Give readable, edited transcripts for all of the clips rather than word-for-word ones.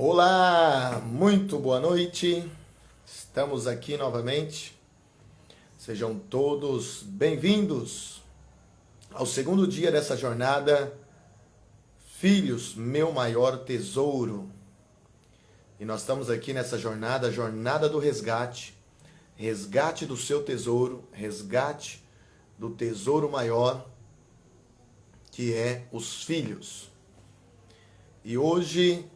Olá, muito boa noite. Estamos aqui novamente. Sejam todos bem-vindos ao segundo dia dessa jornada Filhos, meu maior tesouro. E nós estamos aqui nessa jornada, a jornada do resgate, resgate do seu tesouro, resgate do tesouro maior, que é os filhos. E hoje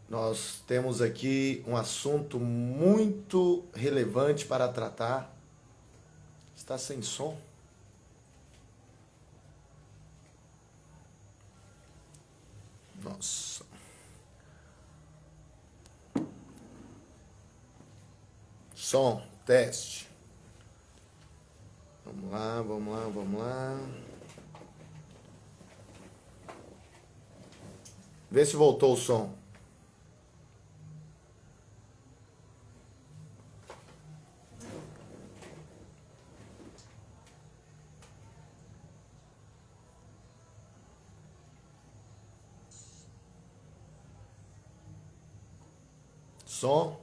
nós temos aqui um assunto muito relevante para tratar. Está sem som? Nossa. Som, teste. Vamos lá, vamos lá, vamos lá. Vê se voltou o som. Som?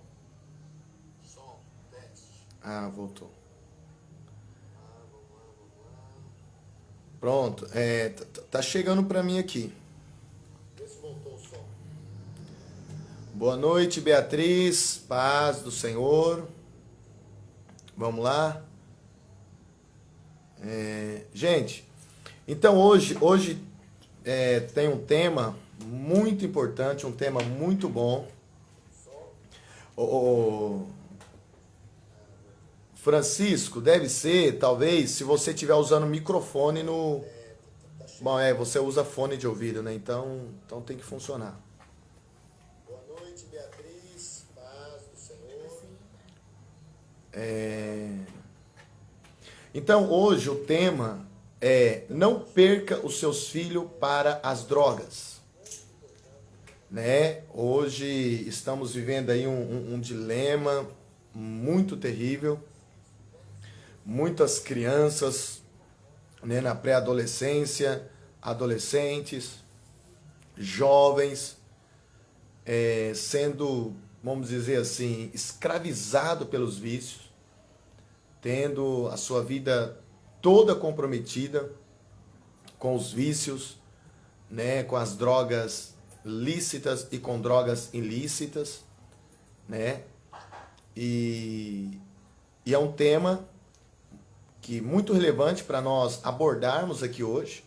Som, teste. Ah, voltou. Pronto, tá chegando para mim aqui. Vê se voltou o som. Boa noite, Beatriz, paz do Senhor. Vamos lá. Gente, então hoje tem um tema muito importante, um tema muito bom. O Francisco, deve ser, talvez, se você estiver usando microfone no... Bom, você usa fone de ouvido, né? Então tem que funcionar. Boa noite, Beatriz, paz do Senhor. Então, hoje o tema é: não perca os seus filhos para as drogas. Né? Hoje estamos vivendo aí um dilema muito terrível. Muitas crianças, né, na pré-adolescência, adolescentes, jovens, sendo, vamos dizer assim, escravizado pelos vícios, tendo a sua vida toda comprometida com os vícios, né, com as drogas lícitas e com drogas ilícitas, né? E é um tema que muito relevante para nós abordarmos aqui hoje.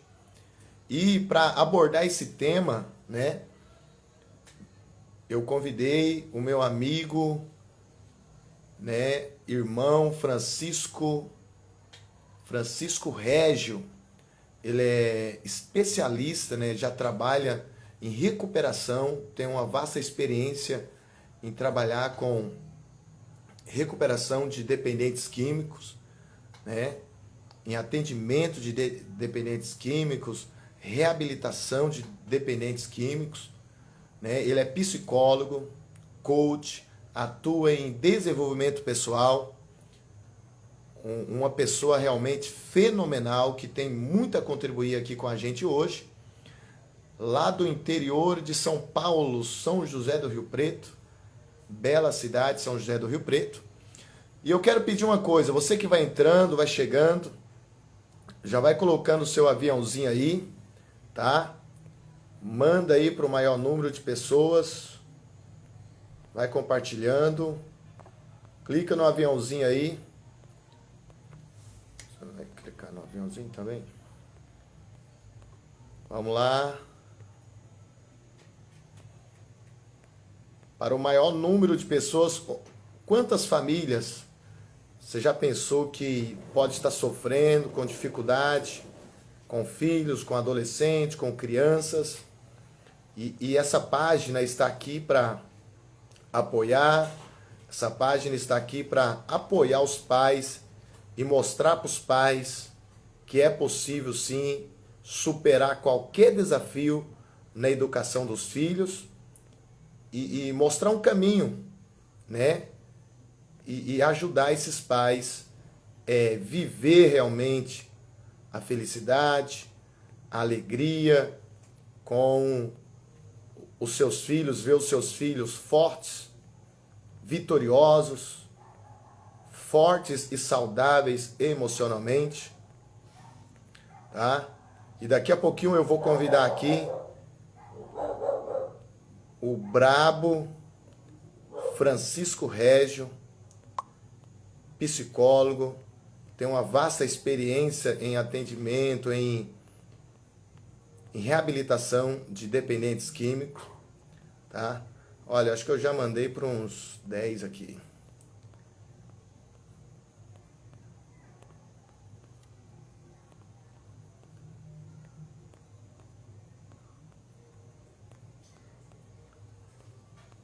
E para abordar esse tema, né, eu convidei o meu amigo, né, irmão Francisco Régio. Ele é especialista, né, já trabalha em recuperação, tem uma vasta experiência em trabalhar com recuperação de dependentes químicos, né? Em atendimento de dependentes químicos, reabilitação de dependentes químicos, né? Ele é psicólogo, coach, atua em desenvolvimento pessoal, uma pessoa realmente fenomenal que tem muito a contribuir aqui com a gente hoje. Lá do interior de São Paulo, São José do Rio Preto, bela cidade, São José do Rio Preto. E eu quero pedir uma coisa: você que vai entrando, vai chegando, já vai colocando o seu aviãozinho aí, tá? Manda aí para o maior número de pessoas, vai compartilhando, clica no aviãozinho aí. Você vai clicar no aviãozinho também? Vamos lá. Para o maior número de pessoas. Quantas famílias você já pensou que pode estar sofrendo com dificuldade, com filhos, com adolescentes, com crianças? E essa página está aqui para apoiar, essa página está aqui para apoiar os pais e mostrar para os pais que é possível sim superar qualquer desafio na educação dos filhos. E mostrar um caminho, né? E ajudar esses pais a viver realmente a felicidade, a alegria com os seus filhos, ver os seus filhos fortes, vitoriosos, fortes e saudáveis emocionalmente, tá? E daqui a pouquinho eu vou convidar aqui o brabo Francisco Régio, psicólogo, tem uma vasta experiência em atendimento, em reabilitação de dependentes químicos, tá? Olha, acho que eu já mandei para uns 10 aqui.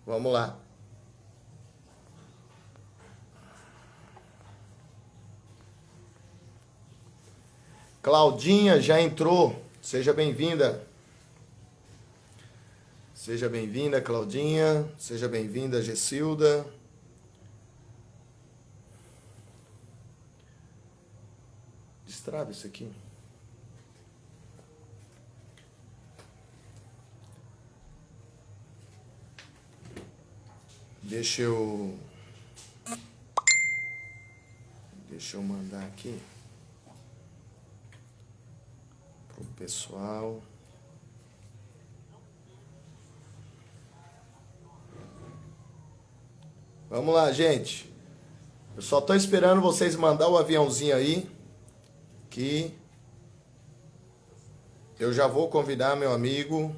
Vamos lá. Claudinha já entrou. Seja bem-vinda. Seja bem-vinda, Claudinha. Seja bem-vinda, Gessilda. Destrava isso aqui. Deixa eu mandar aqui pro pessoal. Vamos lá, gente. Eu só tô esperando vocês mandar o aviãozinho aí, que eu já vou convidar meu amigo.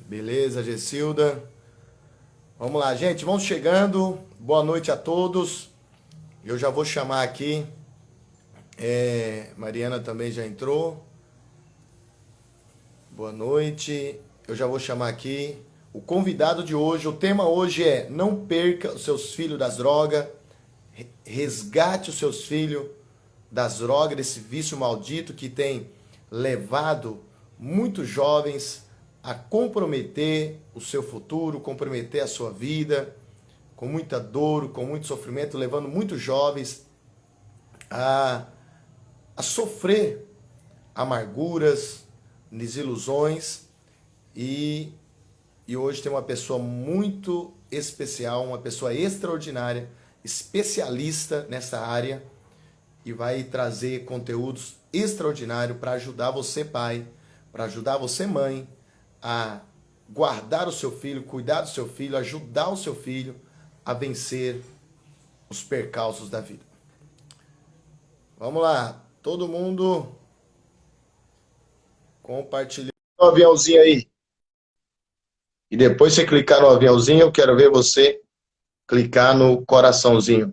Beleza, Gessilda. Vamos lá, gente, vamos chegando. Boa noite a todos. Eu já vou chamar aqui. Mariana também já entrou. Boa noite. Eu já vou chamar aqui o convidado de hoje. O tema hoje é: não perca os seus filhos das drogas. Resgate os seus filhos das drogas, desse vício maldito que tem levado muitos jovens a comprometer o seu futuro, comprometer a sua vida, com muita dor, com muito sofrimento, levando muitos jovens a sofrer amarguras, desilusões. E hoje tem uma pessoa muito especial, uma pessoa extraordinária, especialista nessa área, e vai trazer conteúdos extraordinários para ajudar você, pai, para ajudar você, mãe, a guardar o seu filho, cuidar do seu filho, ajudar o seu filho a vencer os percalços da vida. Vamos lá, todo mundo compartilhando o aviãozinho aí. E depois você clicar no aviãozinho, eu quero ver você clicar no coraçãozinho.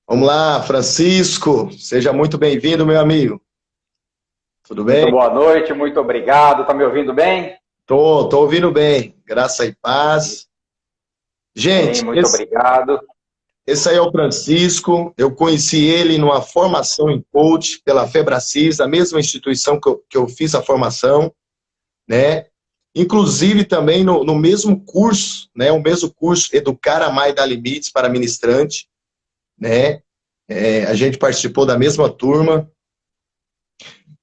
Vamos lá, Francisco, seja muito bem-vindo, meu amigo. Tudo bem? Muito boa noite, muito obrigado. Tá me ouvindo bem? Tô ouvindo bem. Graça e paz. Gente, bem, muito obrigado. Esse aí é o Francisco. Eu conheci ele numa formação em coach pela Febracis, a mesma instituição que eu fiz a formação, né? Inclusive também no mesmo curso, né? O mesmo curso Educar, Amar e Dar Limites para Ministrante, né? A gente participou da mesma turma.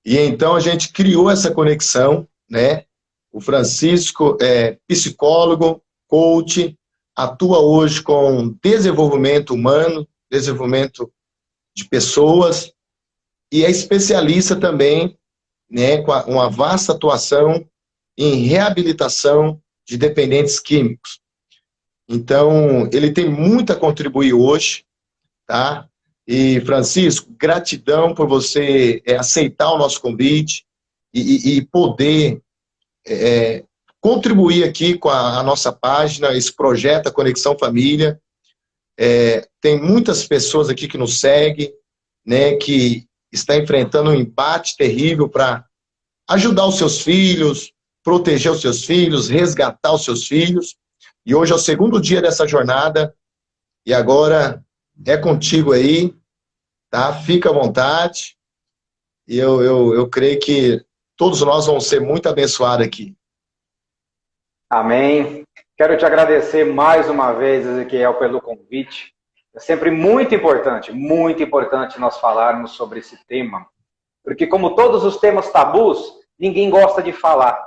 E então a gente criou essa conexão, né? O Francisco é psicólogo, coach, atua hoje com desenvolvimento humano, desenvolvimento de pessoas, e é especialista também, né, com uma vasta atuação em reabilitação de dependentes químicos. Então, ele tem muito a contribuir hoje, tá? E, Francisco, gratidão por você aceitar o nosso convite e poder contribuir aqui com a nossa página, esse projeto, a Conexão Família. Tem muitas pessoas aqui que nos seguem, né, que está enfrentando um embate terrível para ajudar os seus filhos, proteger os seus filhos, resgatar os seus filhos. E hoje é o segundo dia dessa jornada, e agora é contigo aí. tá? Fica à vontade. E eu creio que todos nós vamos ser muito abençoados aqui. Amém. Quero te agradecer mais uma vez, Ezequiel, pelo convite. É sempre muito importante nós falarmos sobre esse tema. Porque como todos os temas tabus, ninguém gosta de falar,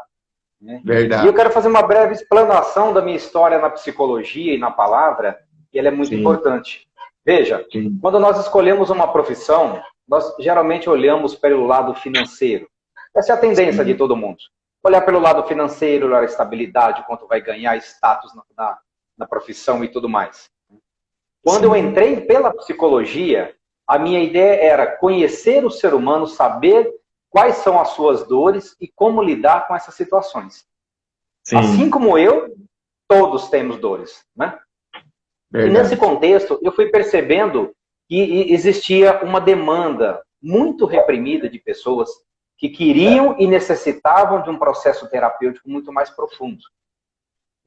né? Verdade. E eu quero fazer uma breve explanação da minha história na psicologia e na palavra, e ela é muito importante. Veja, quando nós escolhemos uma profissão, nós geralmente olhamos pelo lado financeiro. Essa é a tendência de todo mundo. Olhar pelo lado financeiro, olhar a estabilidade, quanto vai ganhar, status na profissão e tudo mais. Quando eu entrei pela psicologia, a minha ideia era conhecer o ser humano, saber quais são as suas dores e como lidar com essas situações. Assim como eu, todos temos dores, né? E nesse contexto, eu fui percebendo que existia uma demanda muito reprimida de pessoas que queriam e necessitavam de um processo terapêutico muito mais profundo.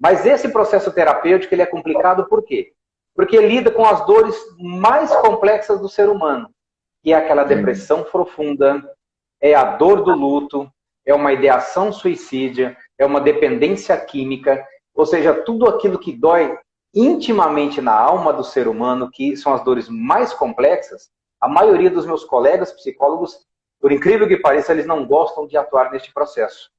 Mas esse processo terapêutico ele é complicado por quê? Porque lida com as dores mais complexas do ser humano, que é aquela depressão profunda, é a dor do luto, é uma ideação suicídia, é uma dependência química, ou seja, tudo aquilo que dói intimamente na alma do ser humano, que são as dores mais complexas. A maioria dos meus colegas psicólogos, por incrível que pareça, eles não gostam de atuar neste processo.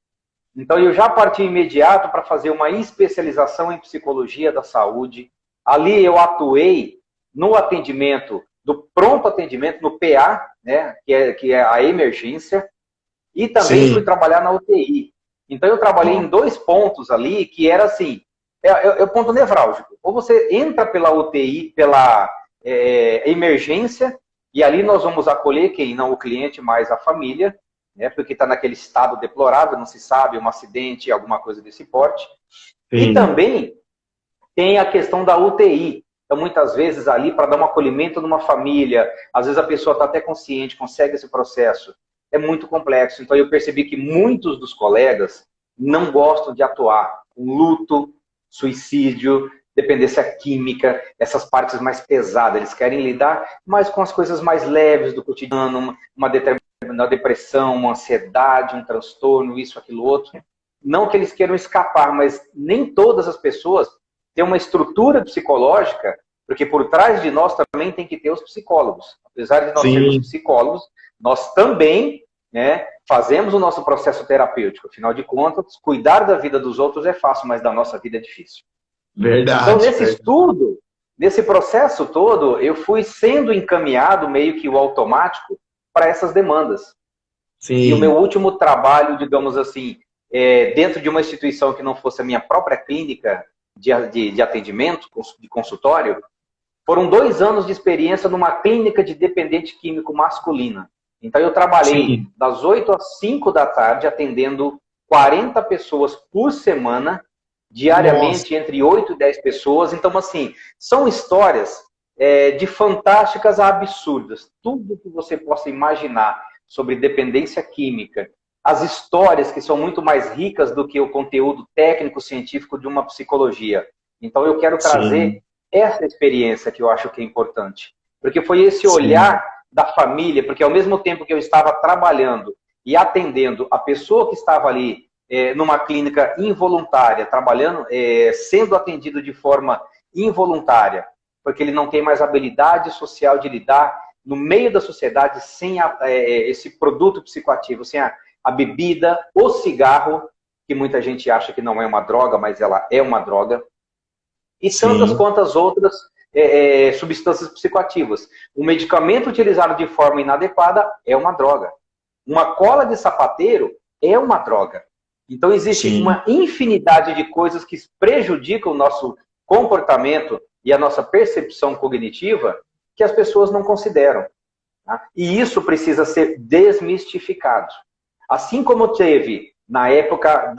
Então eu já parti imediato para fazer uma especialização em psicologia da saúde. Ali eu atuei no atendimento, do pronto atendimento, no PA, né, que é a emergência, e também fui trabalhar na UTI. Então eu trabalhei em 2 pontos ali, que era assim, é o ponto nevrálgico. Ou você entra pela UTI, pela emergência, e ali nós vamos acolher quem não o cliente, mas a família, né, porque está naquele estado deplorável, não se sabe, um acidente, alguma coisa desse porte. E também tem a questão da UTI. Então, muitas vezes, ali, para dar um acolhimento numa família, às vezes a pessoa está até consciente, consegue esse processo. É muito complexo. Então, eu percebi que muitos dos colegas não gostam de atuar com luto, suicídio, dependência química, essas partes mais pesadas. Eles querem lidar mais com as coisas mais leves do cotidiano, uma determinada depressão, uma ansiedade, um transtorno, isso, aquilo, outro. Não que eles queiram escapar, mas nem todas as pessoas têm uma estrutura psicológica, porque por trás de nós também tem que ter os psicólogos. Apesar de nós sermos psicólogos, nós também, né, fazemos o nosso processo terapêutico. Afinal de contas, cuidar da vida dos outros é fácil, mas da nossa vida é difícil. Verdade. Então, nesse estudo, nesse processo todo, eu fui sendo encaminhado meio que o automático para essas demandas. E o meu último trabalho, digamos assim, dentro de uma instituição que não fosse a minha própria clínica de atendimento, de consultório, foram 2 anos de experiência numa clínica de dependente químico masculina. Então, eu trabalhei das 8 às 5 da tarde, atendendo 40 pessoas por semana, diariamente, entre 8 e 10 pessoas. Então, assim, são histórias de fantásticas a absurdas. Tudo que você possa imaginar sobre dependência química. As histórias que são muito mais ricas do que o conteúdo técnico-científico de uma psicologia. Então, eu quero trazer essa experiência que eu acho que é importante. Porque foi esse olhar da família, porque ao mesmo tempo que eu estava trabalhando e atendendo a pessoa que estava ali numa clínica involuntária, trabalhando, sendo atendido de forma involuntária, porque ele não tem mais habilidade social de lidar no meio da sociedade sem esse produto psicoativo, sem a bebida, o cigarro, que muita gente acha que não é uma droga, mas ela é uma droga, e tantas quantas outras substâncias psicoativas. O medicamento utilizado de forma inadequada é uma droga. Uma cola de sapateiro é uma droga. Então, existe uma infinidade de coisas que prejudicam o nosso comportamento e a nossa percepção cognitiva que as pessoas não consideram. Tá? E isso precisa ser desmistificado. Assim como teve na época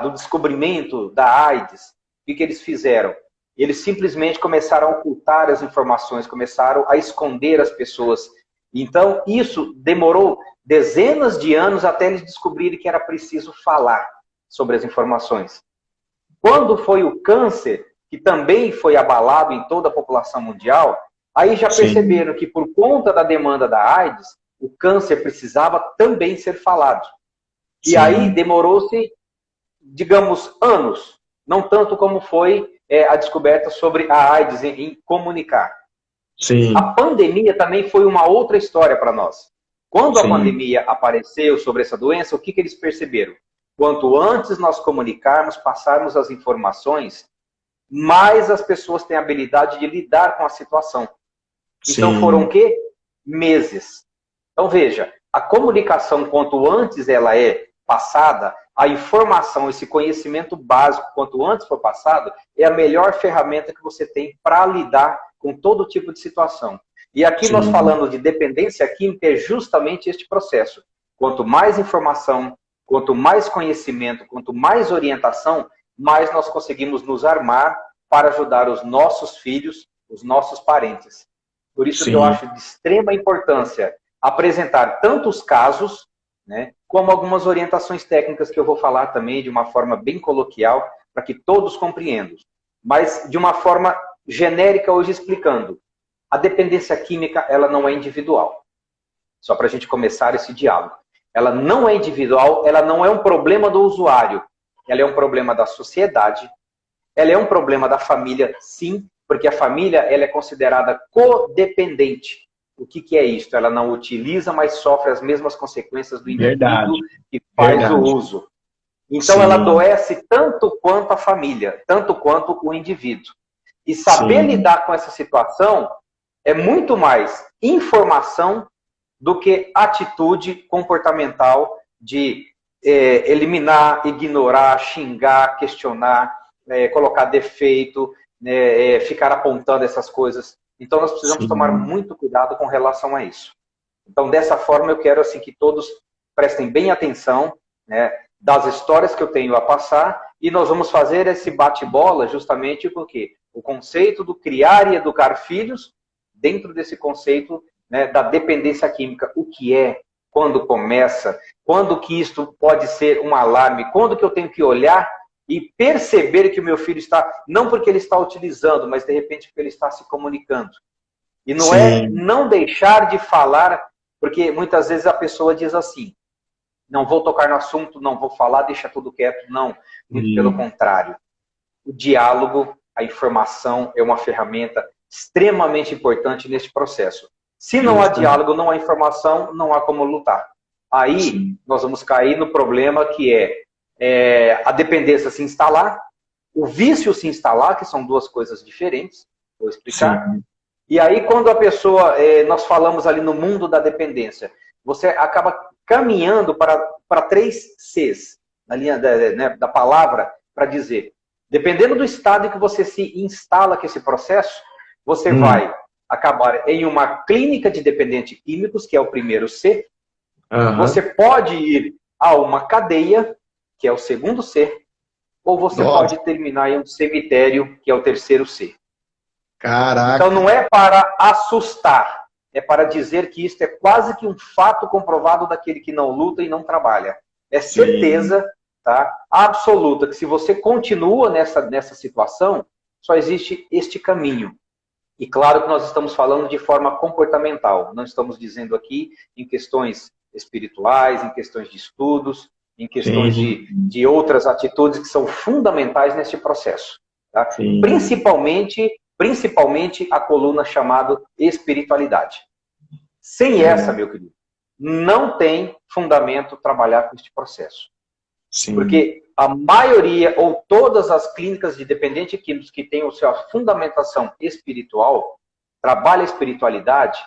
do descobrimento da AIDS, o que eles fizeram? Eles simplesmente começaram a ocultar as informações, começaram a esconder as pessoas. Então, isso demorou dezenas de anos até eles descobrirem que era preciso falar sobre as informações. Quando foi o câncer, que também foi abalado em toda a população mundial, Aí já perceberam que por conta da demanda da AIDS, o câncer precisava também ser falado. E aí demorou-se, digamos, anos, não tanto como foi a descoberta sobre a AIDS em comunicar. Sim. A pandemia também foi uma outra história para nós. Quando a pandemia apareceu sobre essa doença, o que eles perceberam? Quanto antes nós comunicarmos, passarmos as informações, mais as pessoas têm a habilidade de lidar com a situação. Então foram o quê? Meses. Então veja, a comunicação, quanto antes ela é passada, a informação, esse conhecimento básico, quanto antes for passado, é a melhor ferramenta que você tem para lidar com todo tipo de situação. E aqui nós falando de dependência química é justamente este processo. Quanto mais informação, quanto mais conhecimento, quanto mais orientação, mais nós conseguimos nos armar para ajudar os nossos filhos, os nossos parentes. Por isso que eu acho de extrema importância apresentar tanto os casos, né, como algumas orientações técnicas que eu vou falar também de uma forma bem coloquial, para que todos compreendam. Mas de uma forma genérica hoje explicando. A dependência química, ela não é individual. Só para a gente começar esse diálogo. Ela não é individual, ela não é um problema do usuário. Ela é um problema da sociedade. Ela é um problema da família, sim, porque a família ela é considerada codependente. O que é isso? Ela não utiliza, mas sofre as mesmas consequências do indivíduo que faz o uso. Então ela adoece tanto quanto a família, tanto quanto o indivíduo. E saber lidar com essa situação é muito mais informação do que atitude comportamental de eliminar, ignorar, xingar, questionar, colocar defeito, ficar apontando essas coisas. Então nós precisamos tomar muito cuidado com relação a isso. Então dessa forma eu quero assim que todos prestem bem atenção, né, das histórias que eu tenho a passar, e nós vamos fazer esse bate-bola justamente porque o conceito do criar e educar filhos dentro desse conceito, né, da dependência química. O que é, quando começa, quando que isto pode ser um alarme, quando que eu tenho que olhar e perceber que o meu filho está, não porque ele está utilizando, mas de repente porque ele está se comunicando. E não é não deixar de falar, porque muitas vezes a pessoa diz assim, não vou tocar no assunto, não vou falar, deixa tudo quieto. Não, muito pelo contrário. O diálogo, a informação é uma ferramenta extremamente importante neste processo. Se não há diálogo, não há informação, não há como lutar. Aí nós vamos cair no problema que é a dependência se instalar, o vício se instalar, que são duas coisas diferentes, vou explicar. E aí quando a pessoa, nós falamos ali no mundo da dependência, você acaba caminhando para 3 Cs, na linha da palavra, para dizer, dependendo do estado em que você se instala com esse processo, você vai acabar em uma clínica de dependentes químicos, que é o primeiro C. Você pode ir a uma cadeia, que é o segundo C. Ou você pode terminar em um cemitério, que é o terceiro C. Caraca! Então não é para assustar, é para dizer que isso é quase que um fato comprovado daquele que não luta e não trabalha. É certeza, tá, absoluta, que se você continua nessa situação, só existe este caminho. E claro que nós estamos falando de forma comportamental, não estamos dizendo aqui em questões espirituais, em questões de estudos, em questões de outras atitudes que são fundamentais nesse processo. Tá? Principalmente a coluna chamada espiritualidade. Sem essa, meu querido, não tem fundamento trabalhar com este processo. Porque a maioria ou todas as clínicas de dependentes químicos que têm a sua fundamentação espiritual, trabalha a espiritualidade,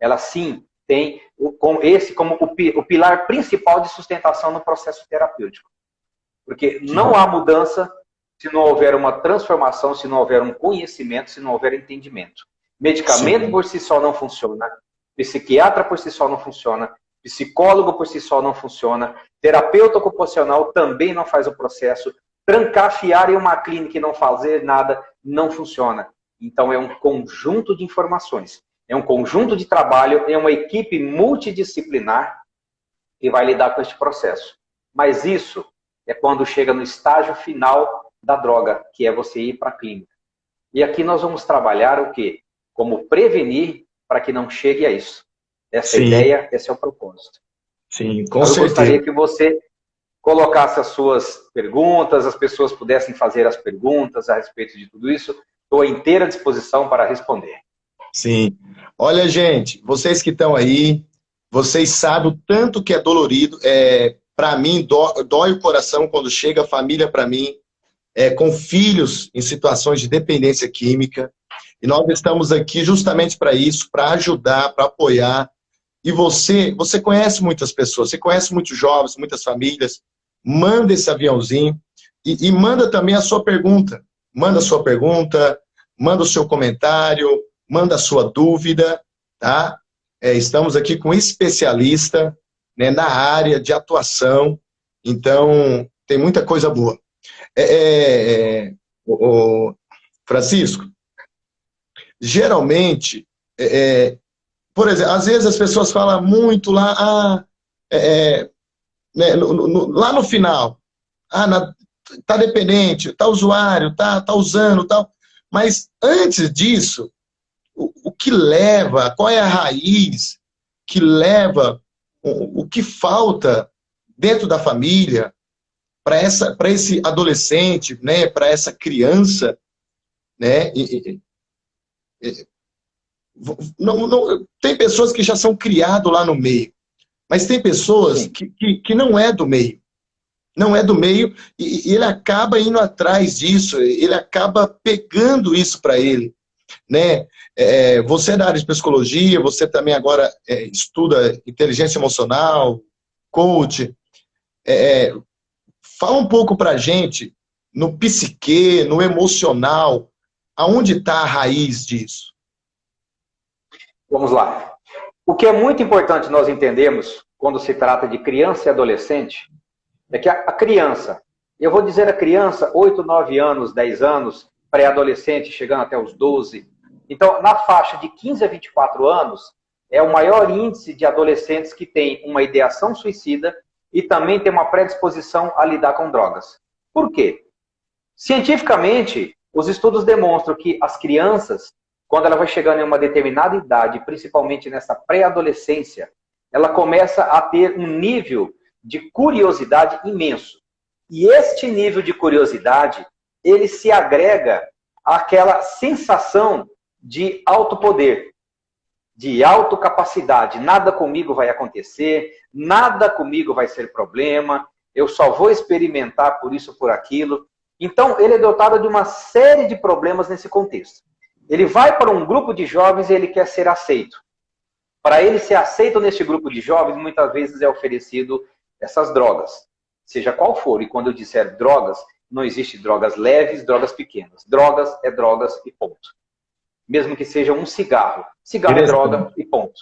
ela sim tem esse como o pilar principal de sustentação no processo terapêutico. Porque não há mudança se não houver uma transformação, se não houver um conhecimento, se não houver entendimento. Medicamento por si só não funciona, psiquiatra por si só não funciona, psicólogo por si só não funciona, terapeuta ocupacional também não faz o processo, trancafiar em uma clínica e não fazer nada não funciona. Então é um conjunto de informações, é um conjunto de trabalho, é uma equipe multidisciplinar que vai lidar com este processo. Mas isso é quando chega no estágio final da droga, que é você ir para a clínica. E aqui nós vamos trabalhar o quê? como prevenir para que não chegue a isso. Essa Sim. ideia, esse é o propósito. Sim, com Eu certeza. gostaria que você colocasse as suas perguntas, as pessoas pudessem fazer as perguntas a respeito de tudo isso. Estou à inteira disposição para responder. Sim. Olha, gente, vocês que estão aí, vocês sabem o tanto que é dolorido. Para mim, dói o coração quando chega a família para mim, com filhos em situações de dependência química. E nós estamos aqui justamente para isso, para ajudar, para apoiar. E você conhece muitas pessoas, você conhece muitos jovens, muitas famílias. Manda esse aviãozinho e manda também a sua pergunta. Manda a sua pergunta, manda o seu comentário, manda a sua dúvida, tá? Estamos aqui com um especialista, né, na área de atuação, então tem muita coisa boa. Francisco, geralmente, por exemplo, às vezes as pessoas falam muito lá, né, lá no final, tá dependente, tá usuário, tá usando, tal. Mas antes disso, o que leva, qual é a raiz que leva, o que falta dentro da família para esse adolescente, né, para essa criança, né? Tem pessoas que já são criadas lá no meio, mas tem pessoas que não é do meio. Não é do meio, e ele acaba indo atrás disso, ele acaba pegando isso para ele, né? Você é da área de psicologia, você também agora estuda inteligência emocional, coach. Fala um pouco para a gente, no psique, no emocional, aonde está a raiz disso? Vamos lá. O que é muito importante nós entendermos quando se trata de criança e adolescente é que a criança, eu vou dizer a criança, 8, 9 anos, 10 anos, pré-adolescente, chegando até os 12. Então, na faixa de 15 a 24 anos, é o maior índice de adolescentes que tem uma ideação suicida e também tem uma predisposição a lidar com drogas. Por quê? Cientificamente, os estudos demonstram que as crianças, quando ela vai chegando em uma determinada idade, principalmente nessa pré-adolescência, ela começa a ter um nível de curiosidade imenso. E este nível de curiosidade, ele se agrega àquela sensação de autopoder, de autocapacidade. Nada comigo vai acontecer, nada comigo vai ser problema, eu só vou experimentar por isso, por aquilo. Então, ele é dotado de uma série de problemas nesse contexto. Ele vai para um grupo de jovens e ele quer ser aceito. Para ele ser aceito neste grupo de jovens, muitas vezes é oferecido essas drogas, seja qual for. E quando eu disser drogas, não existe drogas leves, drogas pequenas. Drogas é drogas e ponto. Mesmo que seja um cigarro. Cigarro é droga e ponto.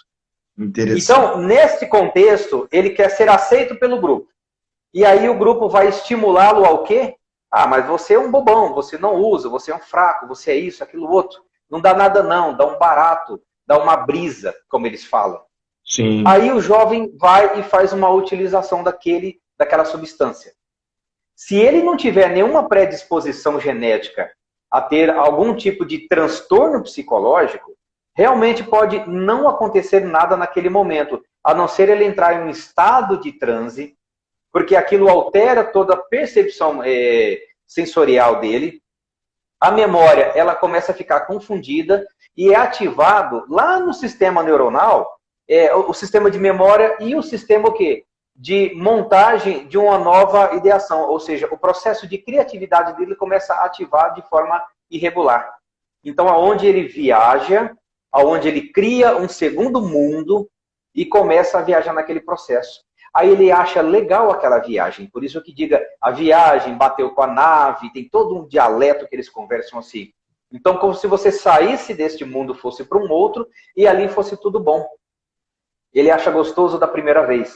Então, nesse contexto, ele quer ser aceito pelo grupo. E aí o grupo vai estimulá-lo ao quê? Ah, mas você é um bobão, você não usa, você é um fraco, você é isso, aquilo, outro. Não dá nada não, dá um barato, dá uma brisa, como eles falam. Sim. Aí o jovem vai e faz uma utilização daquela substância. Se ele não tiver nenhuma predisposição genética a ter algum tipo de transtorno psicológico, realmente pode não acontecer nada naquele momento, a não ser ele entrar em um estado de transe, porque aquilo altera toda a percepção sensorial dele. A memória, ela começa a ficar confundida e é ativado lá no sistema neuronal, o sistema de memória e o sistema o quê? De montagem de uma nova ideação, ou seja, o processo de criatividade dele começa a ativar de forma irregular. Então, aonde ele viaja, aonde ele cria um segundo mundo e começa a viajar naquele processo. Aí ele acha legal aquela viagem, por isso que diga, a viagem bateu com a nave, tem todo um dialeto que eles conversam assim. Então, como se você saísse deste mundo, fosse para um outro, e ali fosse tudo bom. Ele acha gostoso da primeira vez,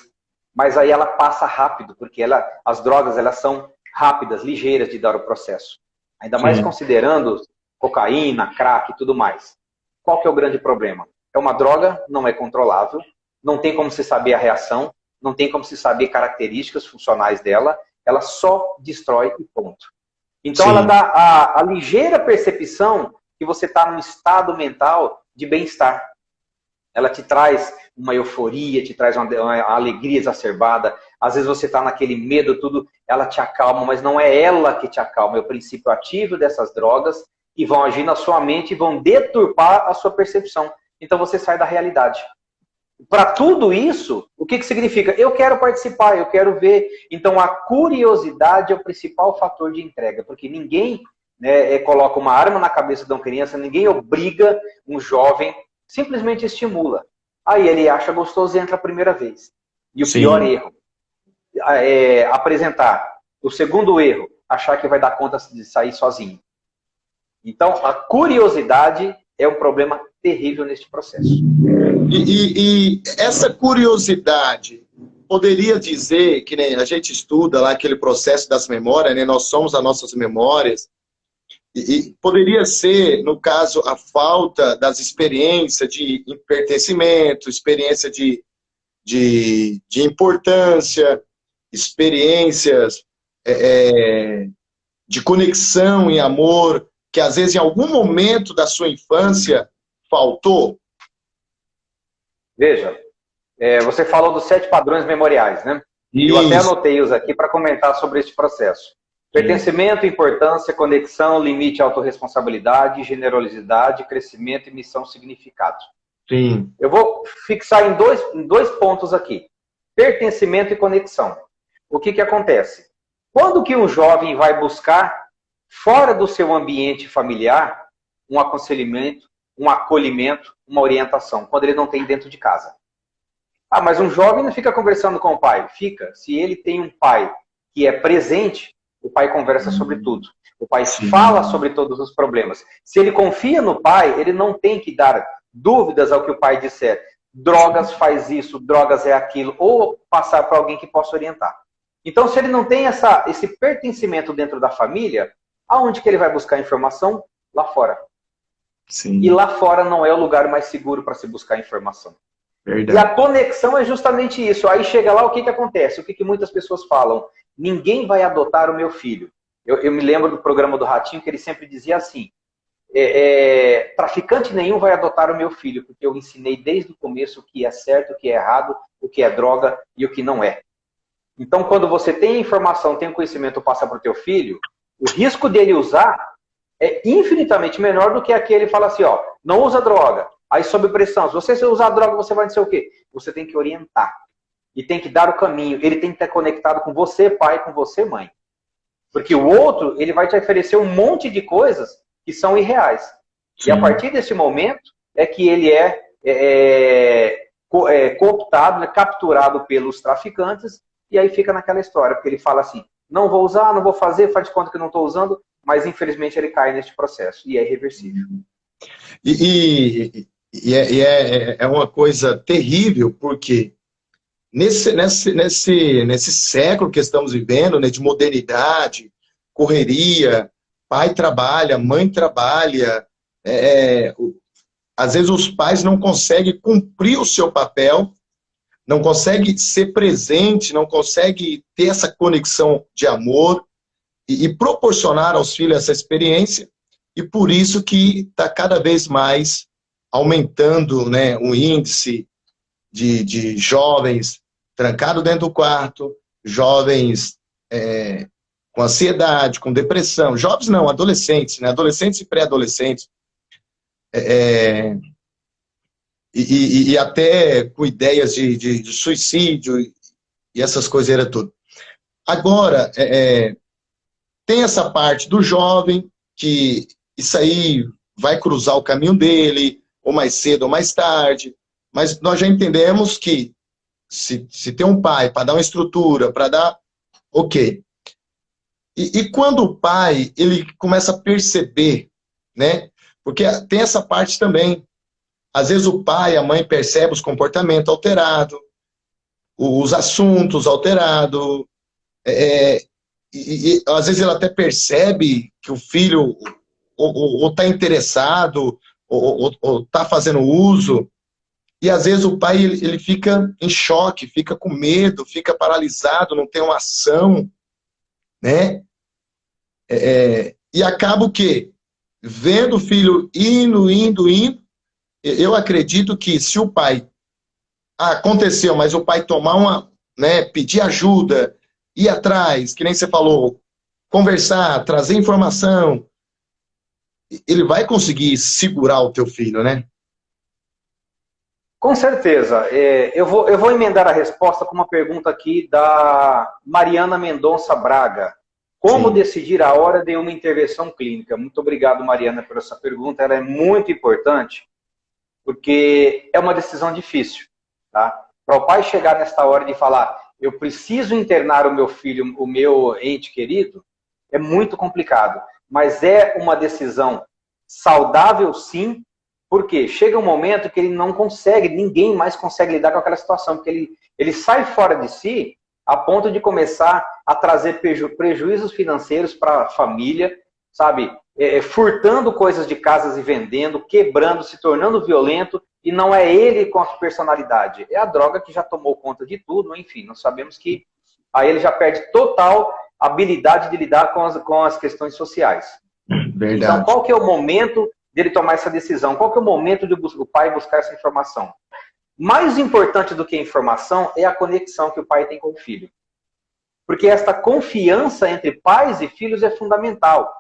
mas aí ela passa rápido, porque as drogas elas são rápidas, ligeiras de dar o processo. Ainda mais considerando cocaína, crack e tudo mais. Qual que é o grande problema? É uma droga, não é controlável, não tem como se saber a reação, não tem como se saber características funcionais dela, ela só destrói e ponto. Então ela dá a ligeira percepção que você está num estado mental de bem-estar. Ela te traz uma euforia, te traz uma alegria exacerbada. Às vezes você está naquele medo, tudo, ela te acalma, mas não é ela que te acalma, é o princípio ativo dessas drogas que vão agir na sua mente e vão deturpar a sua percepção. Então você sai da realidade. Para tudo isso, o que significa? Eu quero participar, eu quero ver. Então a curiosidade é o principal fator de entrega, porque ninguém, né, coloca uma arma na cabeça de uma criança, ninguém obriga um jovem, simplesmente estimula. Aí ele acha gostoso e entra a primeira vez. E o pior erro é apresentar. O segundo erro, achar que vai dar conta de sair sozinho. Então a curiosidade é um problema terrível neste processo. E essa curiosidade, poderia dizer, que nem a gente estuda lá aquele processo das memórias, né? Nós somos as nossas memórias, e poderia ser, no caso, a falta das experiências de pertencimento, experiência de importância, experiências de conexão e amor, que às vezes em algum momento da sua infância faltou? Veja, você falou dos 7 padrões memoriais, né? Isso. Eu até anotei-os aqui para comentar sobre este processo. Pertencimento, importância, conexão, limite, autorresponsabilidade, generosidade, crescimento e missão, significado. Sim. Eu vou fixar em dois pontos aqui. Pertencimento e conexão. O que acontece? Quando que um jovem vai buscar, fora do seu ambiente familiar, um aconselhamento, um acolhimento, uma orientação, quando ele não tem dentro de casa? Ah, mas um jovem não fica conversando com o pai. Fica. Se ele tem um pai que é presente, o pai conversa sobre tudo. O pai fala sobre todos os problemas. Se ele confia no pai, ele não tem que dar dúvidas ao que o pai disser. Drogas faz isso, drogas é aquilo. Ou passar para alguém que possa orientar. Então, se ele não tem esse pertencimento dentro da família, aonde que ele vai buscar informação? Lá fora. Sim. E lá fora não é o lugar mais seguro para se buscar informação. Verdade. E a conexão é justamente isso. Aí chega lá, o que acontece? O que muitas pessoas falam? Ninguém vai adotar o meu filho. Eu me lembro do programa do Ratinho, que ele sempre dizia assim, traficante nenhum vai adotar o meu filho, porque eu ensinei desde o começo o que é certo, o que é errado, o que é droga e o que não é. Então, quando você tem informação, tem conhecimento, passa para o teu filho, o risco dele usar é infinitamente menor do que aquele que fala assim, ó, não usa droga. Aí, sob pressão, se você usar droga, você vai dizer o quê? Você tem que orientar. E tem que dar o caminho. Ele tem que estar conectado com você, pai, com você, mãe. Porque o outro, ele vai te oferecer um monte de coisas que são irreais. Sim. E a partir desse momento, é que ele cooptado, capturado pelos traficantes, e aí fica naquela história. Porque ele fala assim, não vou usar, não vou fazer, faz de conta que não estou usando, mas infelizmente ele cai neste processo. E é irreversível. É uma coisa terrível, porque nesse século que estamos vivendo, né, de modernidade, correria, pai trabalha, mãe trabalha, às vezes os pais não conseguem cumprir o seu papel, não conseguem ser presente, não conseguem ter essa conexão de amor e proporcionar aos filhos essa experiência, e por isso que está cada vez mais aumentando, né, o índice de jovens trancados dentro do quarto, jovens com ansiedade, com depressão, jovens não, adolescentes, né, adolescentes e pré-adolescentes, e até com ideias de suicídio e essas coisas tudo. Agora, tem essa parte do jovem, que isso aí vai cruzar o caminho dele, ou mais cedo ou mais tarde, mas nós já entendemos que se tem um pai para dar uma estrutura, para dar... Ok. E quando o pai, ele começa a perceber, né? Porque tem essa parte também. Às vezes o pai, a mãe percebe os comportamentos alterados, os assuntos alterados, e às vezes ele até percebe que o filho ou está interessado, ou está fazendo uso, e às vezes o pai ele fica em choque, fica com medo, fica paralisado, não tem uma ação, né? E acaba o quê? Vendo o filho indo, Eu acredito que se o pai aconteceu, mas o pai tomar uma, né, pedir ajuda, ir atrás, que nem você falou, conversar, trazer informação, ele vai conseguir segurar o teu filho, né? Com certeza. Eu vou emendar a resposta com uma pergunta aqui da Mariana Mendonça Braga. Como Sim. decidir a hora de uma intervenção clínica? Muito obrigado, Mariana, por essa pergunta. Ela é muito importante, porque é uma decisão difícil. Tá? Para o pai chegar nesta hora de falar, eu preciso internar o meu filho, o meu ente querido, é muito complicado. Mas é uma decisão saudável, sim, porque chega um momento que ele não consegue, ninguém mais consegue lidar com aquela situação, porque ele sai fora de si a ponto de começar a trazer prejuízos financeiros para a família, sabe? Furtando coisas de casas e vendendo, quebrando, se tornando violento, e não é ele com a personalidade, é a droga que já tomou conta de tudo, enfim, nós sabemos que aí ele já perde total habilidade de lidar com as questões sociais. Verdade. Então, qual que é o momento dele tomar essa decisão? Qual que é o momento de o pai buscar essa informação? Mais importante do que a informação é a conexão que o pai tem com o filho. Porque esta confiança entre pais e filhos é fundamental.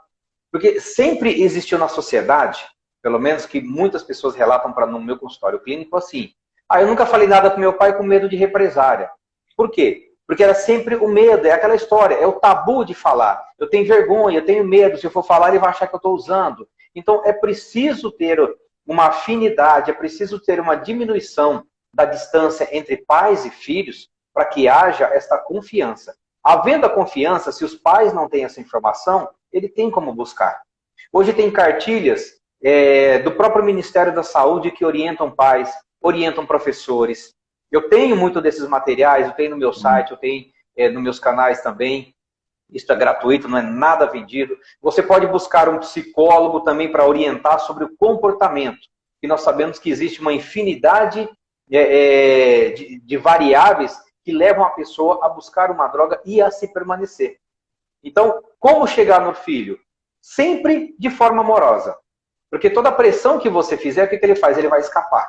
Porque sempre existiu na sociedade, pelo menos que muitas pessoas relatam no meu consultório clínico, assim, eu nunca falei nada com meu pai com medo de represária. Por quê? Porque era sempre o medo, é aquela história, é o tabu de falar. Eu tenho vergonha, eu tenho medo, se eu for falar ele vai achar que eu estou usando. Então é preciso ter uma afinidade, é preciso ter uma diminuição da distância entre pais e filhos para que haja esta confiança. Havendo a confiança, se os pais não têm essa informação, ele tem como buscar. Hoje tem cartilhas do próprio Ministério da Saúde que orientam pais, orientam professores. Eu tenho muito desses materiais, eu tenho no meu site, eu tenho nos meus canais também. Isso é gratuito, não é nada vendido. Você pode buscar um psicólogo também para orientar sobre o comportamento. E nós sabemos que existe uma infinidade de variáveis que levam a pessoa a buscar uma droga e a se permanecer. Então, como chegar no filho? Sempre de forma amorosa. Porque toda a pressão que você fizer, o que ele faz? Ele vai escapar.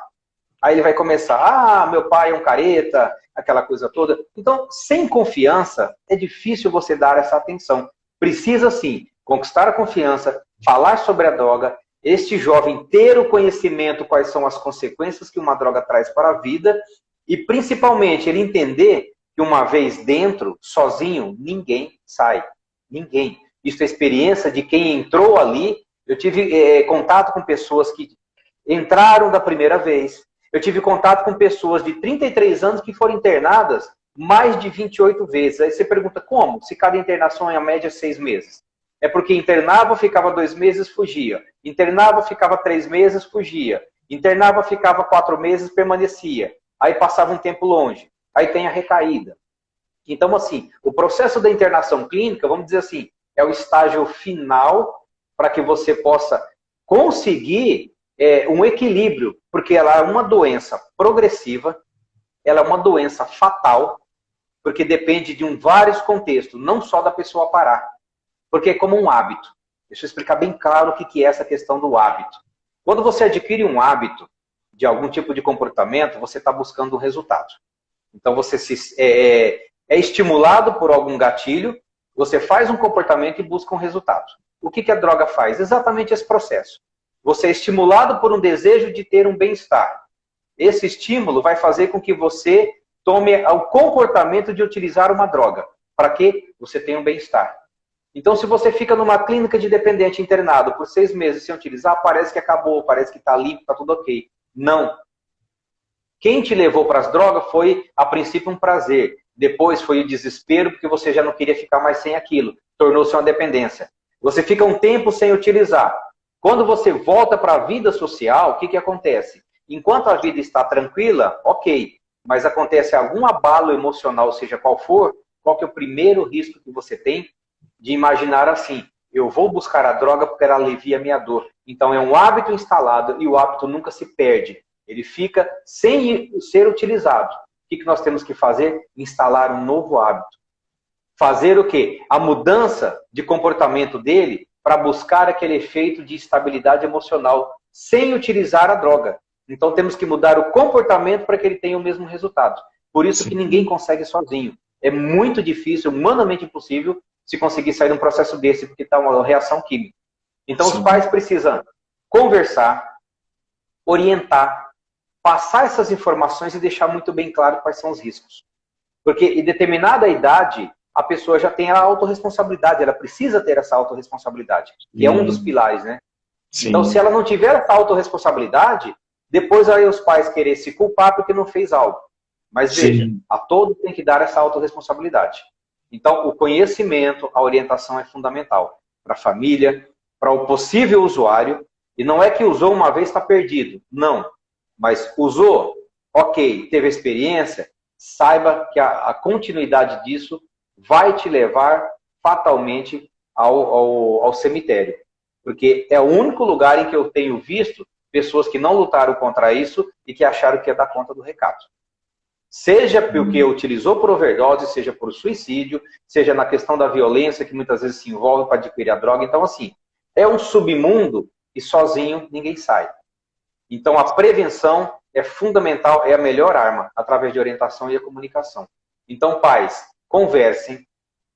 Aí ele vai começar, meu pai é um careta, aquela coisa toda. Então, sem confiança, é difícil você dar essa atenção. Precisa, sim, conquistar a confiança, falar sobre a droga, este jovem ter o conhecimento quais são as consequências que uma droga traz para a vida e, principalmente, ele entender que uma vez dentro, sozinho, ninguém sai. Ninguém. Isso é experiência de quem entrou ali. Eu tive contato com pessoas que entraram da primeira vez. Eu tive contato com pessoas de 33 anos que foram internadas mais de 28 vezes. Aí você pergunta, como? Se cada internação é a média 6 meses. É porque internava, ficava 2 meses, fugia. Internava, ficava 3 meses, fugia. Internava, ficava 4 meses, permanecia. Aí passava um tempo longe. Aí tem a recaída. Então, assim, o processo da internação clínica, vamos dizer assim, é o estágio final para que você possa conseguir um equilíbrio, porque ela é uma doença progressiva, ela é uma doença fatal, porque depende de vários contextos, não só da pessoa parar. Porque é como um hábito. Deixa eu explicar bem claro o que é essa questão do hábito. Quando você adquire um hábito de algum tipo de comportamento, você está buscando um resultado. Então você é estimulado por algum gatilho, você faz um comportamento e busca um resultado. O que a droga faz? Exatamente esse processo. Você é estimulado por um desejo de ter um bem-estar. Esse estímulo vai fazer com que você tome o comportamento de utilizar uma droga. Para que você tenha um bem-estar. Então, se você fica numa clínica de dependente internado por 6 meses sem utilizar, parece que acabou, parece que está limpo, está tudo ok. Não. Quem te levou para as drogas foi, a princípio, um prazer. Depois foi o desespero, porque você já não queria ficar mais sem aquilo. Tornou-se uma dependência. Você fica um tempo sem utilizar. Quando você volta para a vida social, o que acontece? Enquanto a vida está tranquila, ok. Mas acontece algum abalo emocional, seja qual for, qual que é o primeiro risco que você tem? De imaginar assim, eu vou buscar a droga porque ela alivia a minha dor. Então é um hábito instalado e o hábito nunca se perde. Ele fica sem ser utilizado. O que nós temos que fazer? Instalar um novo hábito. Fazer o quê? A mudança de comportamento dele para buscar aquele efeito de estabilidade emocional sem utilizar a droga. Então temos que mudar o comportamento para que ele tenha o mesmo resultado. Por isso que ninguém consegue sozinho. É muito difícil, humanamente impossível, se conseguir sair de um processo desse, porque está uma reação química. Então os pais precisam conversar, orientar, passar essas informações e deixar muito bem claro quais são os riscos. Porque em determinada idade, a pessoa já tem a autorresponsabilidade, ela precisa ter essa autorresponsabilidade, que é um dos pilares, né? Sim. Então, se ela não tiver essa autorresponsabilidade, depois aí os pais querer se culpar porque não fez algo. Mas veja, a todos tem que dar essa autorresponsabilidade. Então, o conhecimento, a orientação é fundamental para a família, para o possível usuário. E não é que usou uma vez está perdido, não. Mas usou, ok, teve experiência, saiba que a continuidade disso vai te levar fatalmente ao cemitério. Porque é o único lugar em que eu tenho visto pessoas que não lutaram contra isso e que acharam que ia dar conta do recado. Seja porque utilizou por overdose, seja por suicídio, seja na questão da violência, que muitas vezes se envolve para adquirir a droga. Então, assim, é um submundo e sozinho ninguém sai. Então, a prevenção é fundamental, é a melhor arma, através de orientação e a comunicação. Então, pais, conversem,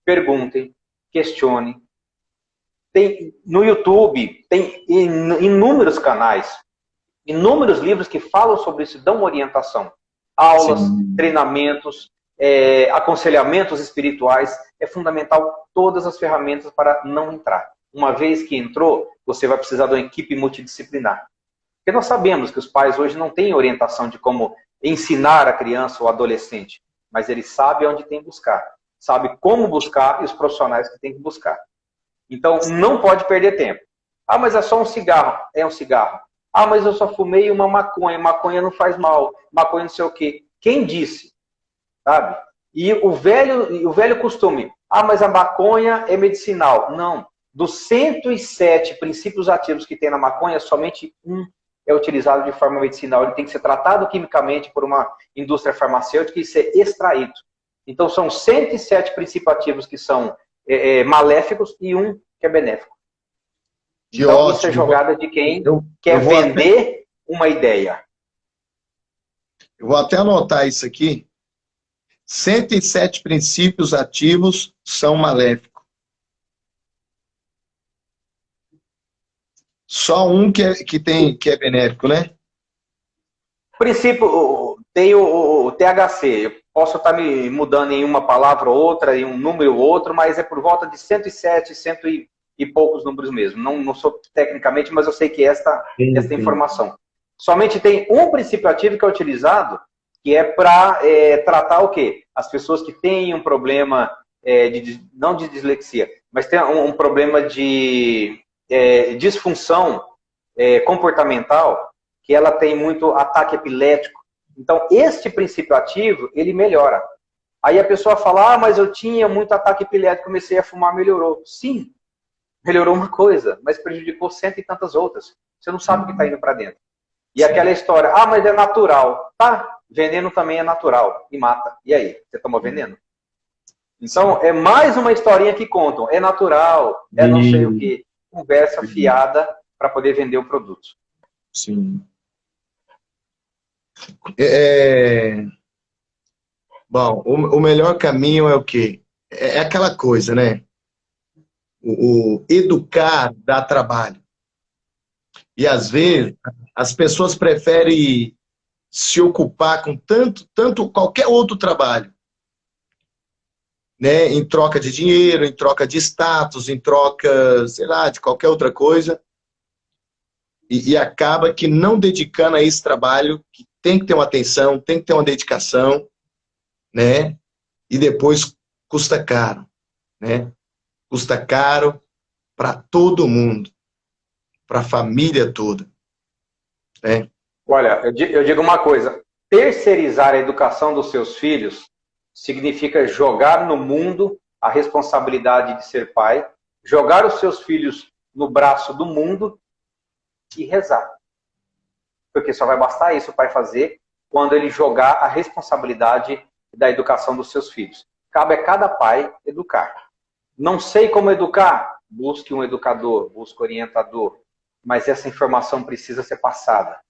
perguntem, questionem. No YouTube tem inúmeros canais, inúmeros livros que falam sobre isso, dão orientação. Aulas, treinamentos, aconselhamentos espirituais. É fundamental todas as ferramentas para não entrar. Uma vez que entrou, você vai precisar de uma equipe multidisciplinar. Porque nós sabemos que os pais hoje não têm orientação de como ensinar a criança ou adolescente, mas eles sabem onde tem que buscar, sabem como buscar e os profissionais que tem que buscar. Então, não pode perder tempo. Ah, mas é só um cigarro. É um cigarro. Ah, mas eu só fumei uma maconha. Maconha não faz mal. Maconha não sei o quê. Quem disse? Sabe? E o velho costume. Ah, mas a maconha é medicinal. Não. Dos 107 princípios ativos que tem na maconha, somente um é utilizado de forma medicinal. Ele tem que ser tratado quimicamente por uma indústria farmacêutica e ser extraído. Então, são 107 princípios ativos que são maléficos e um que é benéfico. Que então, ótimo. Isso é jogada de quem quer vender uma ideia. Eu vou até anotar isso aqui. 107 princípios ativos são maléficos. Só um que é benéfico, né? Princípio, tem o THC. Eu posso estar me mudando em uma palavra ou outra, em um número ou outro, mas é por volta de 107, cento e poucos números mesmo. Não sou tecnicamente, mas eu sei que esta informação. Somente tem um princípio ativo que é utilizado, que é para tratar o quê? As pessoas que têm um problema, não de dislexia, mas tem um problema de disfunção comportamental, que ela tem muito ataque epilético. Então, este princípio ativo, ele melhora. Aí a pessoa fala, mas eu tinha muito ataque epilético, comecei a fumar, melhorou. Sim, melhorou uma coisa, mas prejudicou cento e tantas outras. Você não sabe o que está indo para dentro. E aquela história, mas é natural. Tá, veneno também é natural e mata. E aí, você tomou veneno? Então, é mais uma historinha que contam. É natural, é não sei o quê. Conversa fiada para poder vender o produto. Sim. Bom, o melhor caminho é o quê? É aquela coisa, né? O educar dá trabalho. E às vezes as pessoas preferem se ocupar com tanto qualquer outro trabalho, né? Em troca de dinheiro, em troca de status, em troca, sei lá, de qualquer outra coisa. E acaba que não dedicando a esse trabalho, que tem que ter uma atenção, tem que ter uma dedicação, né? E depois custa caro, né? Custa caro para todo mundo, para a família toda, né? Olha, eu digo uma coisa, terceirizar a educação dos seus filhos significa jogar no mundo a responsabilidade de ser pai, jogar os seus filhos no braço do mundo e rezar. Porque só vai bastar isso o pai fazer quando ele jogar a responsabilidade da educação dos seus filhos. Cabe a cada pai educar. Não sei como educar? Busque um educador, busque um orientador. Mas essa informação precisa ser passada.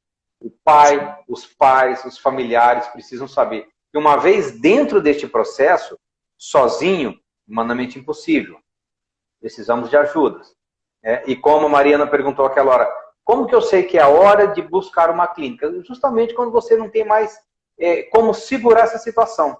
O pai, os pais, os familiares precisam saber que uma vez dentro deste processo, sozinho, humanamente impossível. Precisamos de ajuda. E como a Mariana perguntou aquela hora, como que eu sei que é a hora de buscar uma clínica? Justamente quando você não tem mais como segurar essa situação.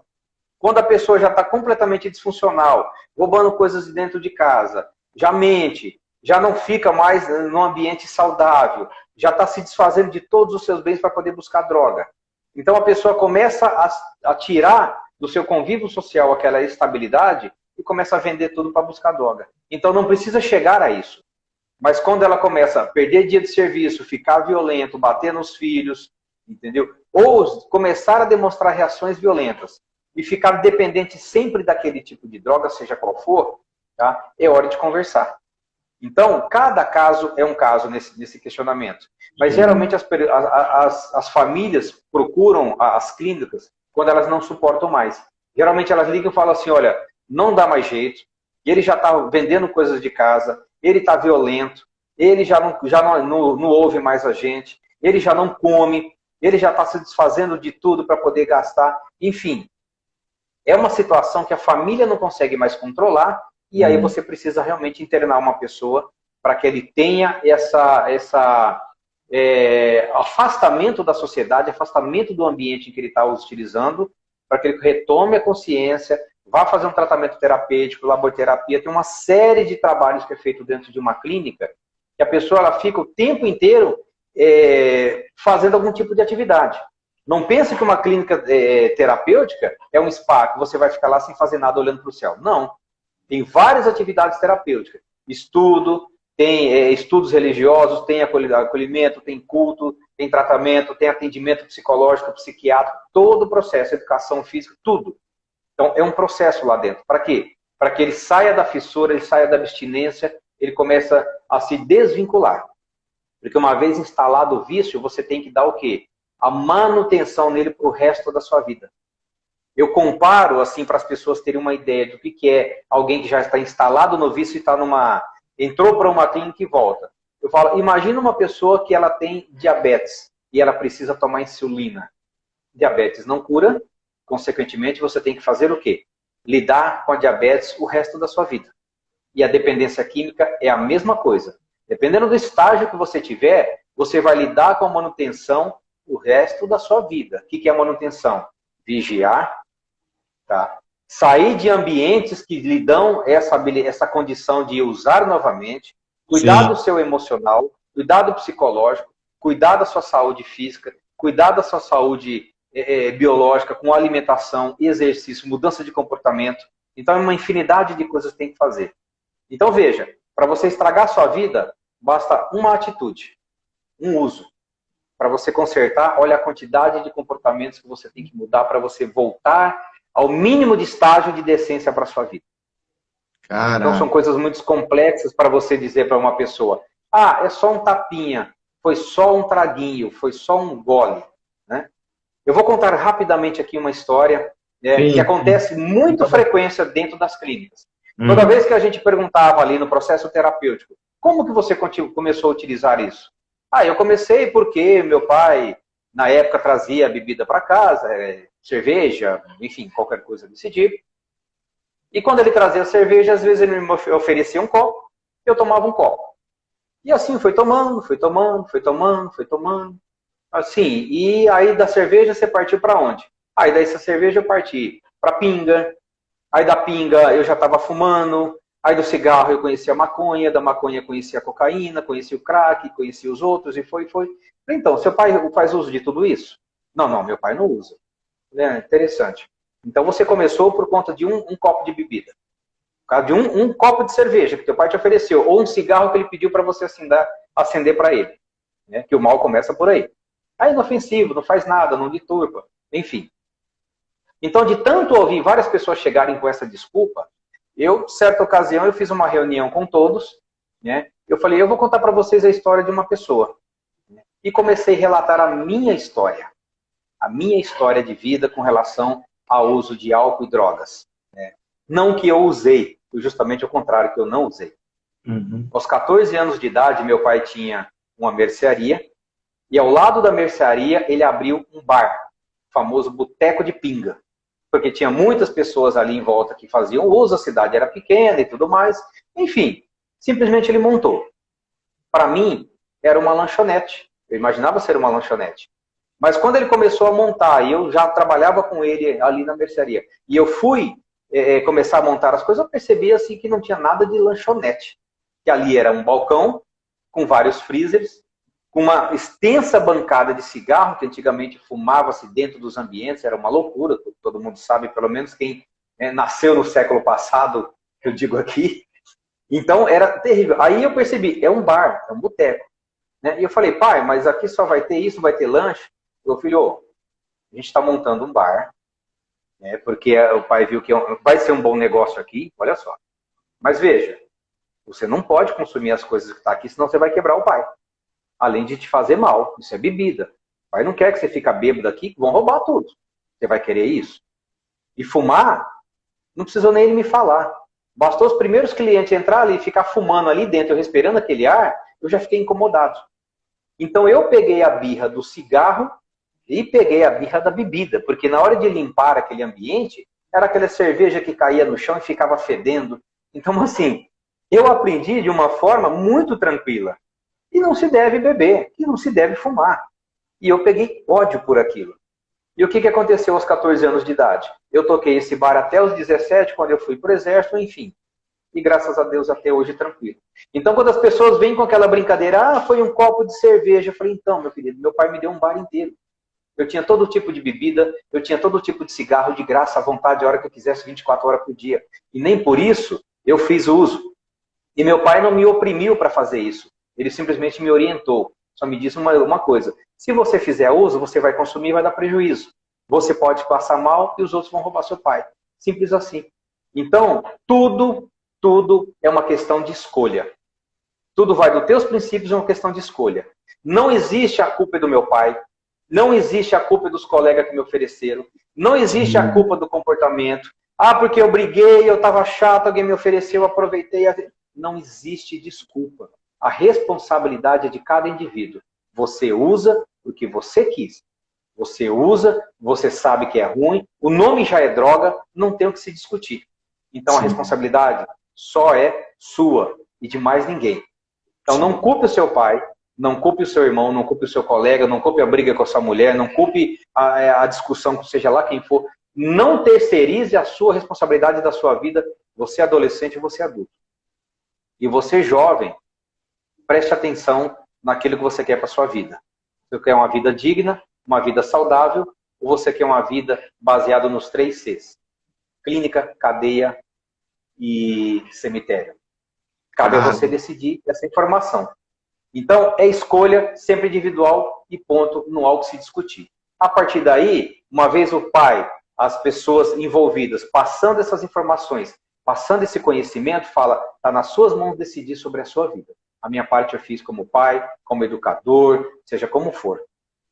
Quando a pessoa já está completamente disfuncional, roubando coisas de dentro de casa, já mente, já não fica mais num ambiente saudável, já está se desfazendo de todos os seus bens para poder buscar droga. Então a pessoa começa a tirar do seu convívio social aquela estabilidade e começa a vender tudo para buscar droga. Então não precisa chegar a isso. Mas quando ela começa a perder dia de serviço, ficar violento, bater nos filhos, entendeu? Ou começar a demonstrar reações violentas e ficar dependente sempre daquele tipo de droga, seja qual for, tá? É hora de conversar. Então, cada caso é um caso nesse questionamento. Mas, geralmente, as famílias procuram as clínicas quando elas não suportam mais. Geralmente, elas ligam e falam assim, olha, não dá mais jeito, ele já está vendendo coisas de casa, ele está violento, ele já não ouve mais a gente, ele já não come, ele já está se desfazendo de tudo para poder gastar. Enfim, é uma situação que a família não consegue mais controlar e aí você precisa realmente internar uma pessoa para que ele tenha afastamento da sociedade, afastamento do ambiente em que ele está utilizando, para que ele retome a consciência, vá fazer um tratamento terapêutico, laborterapia. Tem uma série de trabalhos que é feito dentro de uma clínica, que a pessoa ela fica o tempo inteiro fazendo algum tipo de atividade. Não pense que uma clínica terapêutica é um spa, que você vai ficar lá sem fazer nada olhando para o céu. Não. Tem várias atividades terapêuticas. Estudo, tem estudos religiosos, tem acolhimento, tem culto, tem tratamento, tem atendimento psicológico, psiquiátrico, todo o processo, educação física, tudo. Então, é um processo lá dentro. Para quê? Para que ele saia da fissura, ele saia da abstinência, ele começa a se desvincular. Porque uma vez instalado o vício, você tem que dar o quê? A manutenção nele para o resto da sua vida. Eu comparo, assim, para as pessoas terem uma ideia do que é alguém que já está instalado no vício e entrou para uma clínica e volta. Eu falo, imagina uma pessoa que ela tem diabetes e ela precisa tomar insulina. Diabetes não cura, consequentemente você tem que fazer o quê? Lidar com a diabetes o resto da sua vida. E a dependência química é a mesma coisa. Dependendo do estágio que você tiver, você vai lidar com a manutenção o resto da sua vida. O que é a manutenção? Vigiar, tá? Sair de ambientes que lhe dão essa condição de usar novamente, cuidar do seu emocional, cuidar do psicológico, cuidar da sua saúde física, cuidar da sua saúde biológica, com alimentação, exercício, mudança de comportamento. Então, é uma infinidade de coisas que tem que fazer. Então, veja, para você estragar a sua vida, basta uma atitude, um uso. Para você consertar, olha a quantidade de comportamentos que você tem que mudar para você voltar ao mínimo de estágio de decência para a sua vida. Caraca. Então, são coisas muito complexas para você dizer para uma pessoa, é só um tapinha, foi só um traguinho, foi só um gole. Né? Eu vou contar rapidamente aqui uma história que acontece muito frequência dentro das clínicas. Toda vez que a gente perguntava ali no processo terapêutico, como que você começou a utilizar isso? Eu comecei porque meu pai, na época, trazia bebida para casa, cerveja, enfim, qualquer coisa desse tipo. E quando ele trazia cerveja, às vezes ele me oferecia um copo, eu tomava um copo. E assim foi tomando. Assim, e aí da cerveja você partiu para onde? Aí dessa cerveja eu parti para pinga, aí da pinga eu já estava fumando, aí do cigarro eu conhecia a maconha, da maconha eu conhecia a cocaína, conhecia o crack, conhecia os outros e foi. Então, seu pai faz uso de tudo isso? Não, meu pai não usa. Interessante. Então você começou por conta de um copo de bebida. Por causa de um copo de cerveja que teu pai te ofereceu, ou um cigarro que ele pediu para você acender para ele. Né? Que o mal começa por aí. É inofensivo, não faz nada, não deturpa, enfim. Então, de tanto ouvir várias pessoas chegarem com essa desculpa, certa ocasião, eu fiz uma reunião com todos, né? Eu falei, eu vou contar para vocês a história de uma pessoa. Né? E comecei a relatar a minha história de vida com relação ao uso de álcool e drogas. Né? Não que eu usei, foi justamente o contrário, que eu não usei. Aos 14 anos de idade, meu pai tinha uma mercearia, E ao lado da mercearia, ele abriu um bar, o famoso Boteco de Pinga. Porque tinha muitas pessoas ali em volta que faziam uso, a cidade era pequena e tudo mais. Enfim, simplesmente ele montou. Para mim, era uma lanchonete. Eu imaginava ser uma lanchonete. Mas quando ele começou a montar, e eu já trabalhava com ele ali na mercearia, e eu fui começar a montar as coisas, eu percebi assim que não tinha nada de lanchonete. Que ali era um balcão com vários freezers, com uma extensa bancada de cigarro, que antigamente fumava-se dentro dos ambientes, era uma loucura, todo mundo sabe, pelo menos quem nasceu no século passado, eu digo aqui. Então era terrível. Aí eu percebi, é um bar, é um boteco. Né? E eu falei, pai, mas aqui só vai ter isso, vai ter lanche? Meu filho, a gente está montando um bar, né? Porque o pai viu que vai ser um bom negócio aqui, olha só. Mas veja, você não pode consumir as coisas que estão aqui, senão você vai quebrar o pai. Além de te fazer mal, isso é bebida. O pai não quer que você fique bêbado aqui, que vão roubar tudo. Você vai querer isso? E fumar, não precisou nem ele me falar. Bastou os primeiros clientes entrar ali e ficar fumando ali dentro, eu respirando aquele ar, eu já fiquei incomodado. Então eu peguei a birra do cigarro e peguei a birra da bebida, porque na hora de limpar aquele ambiente, era aquela cerveja que caía no chão e ficava fedendo. Então, assim, eu aprendi de uma forma muito tranquila. E não se deve beber, e não se deve fumar. E eu peguei ódio por aquilo. E o que aconteceu aos 14 anos de idade? Eu toquei esse bar até os 17, quando eu fui para o exército, enfim. E graças a Deus até hoje tranquilo. Então quando as pessoas vêm com aquela brincadeira, foi um copo de cerveja, eu falei, então, meu querido, meu pai me deu um bar inteiro. Eu tinha todo tipo de bebida, eu tinha todo tipo de cigarro de graça, à vontade, a hora que eu quisesse, 24 horas por dia. E nem por isso eu fiz uso. E meu pai não me oprimiu para fazer isso. Ele simplesmente me orientou. Só me disse uma coisa. Se você fizer uso, você vai consumir e vai dar prejuízo. Você pode passar mal e os outros vão roubar seu pai. Simples assim. Então, tudo é uma questão de escolha. Tudo vai dos teus princípios, é uma questão de escolha. Não existe a culpa do meu pai. Não existe a culpa dos colegas que me ofereceram. Não existe a culpa do comportamento. Ah, porque eu briguei, eu estava chato, alguém me ofereceu, eu aproveitei. Não existe desculpa. A responsabilidade é de cada indivíduo. Você usa porque você quis. Você usa, você sabe que é ruim. O nome já é droga, não tem o que se discutir. Então a responsabilidade só é sua e de mais ninguém. Então não culpe o seu pai, não culpe o seu irmão, não culpe o seu colega, não culpe a briga com a sua mulher, não culpe a discussão com seja lá quem for. Não terceirize a sua responsabilidade da sua vida. Você é adolescente e você é adulto. E você jovem, preste atenção naquilo que você quer para a sua vida. Você quer uma vida digna, uma vida saudável, ou você quer uma vida baseada nos 3 Cs? Clínica, cadeia e cemitério. Cabe a você decidir essa informação. Então, é escolha sempre individual e ponto, não há o que se discutir. A partir daí, uma vez o pai, as pessoas envolvidas, passando essas informações, passando esse conhecimento, fala, está nas suas mãos decidir sobre a sua vida. A minha parte eu fiz como pai, como educador, seja como for.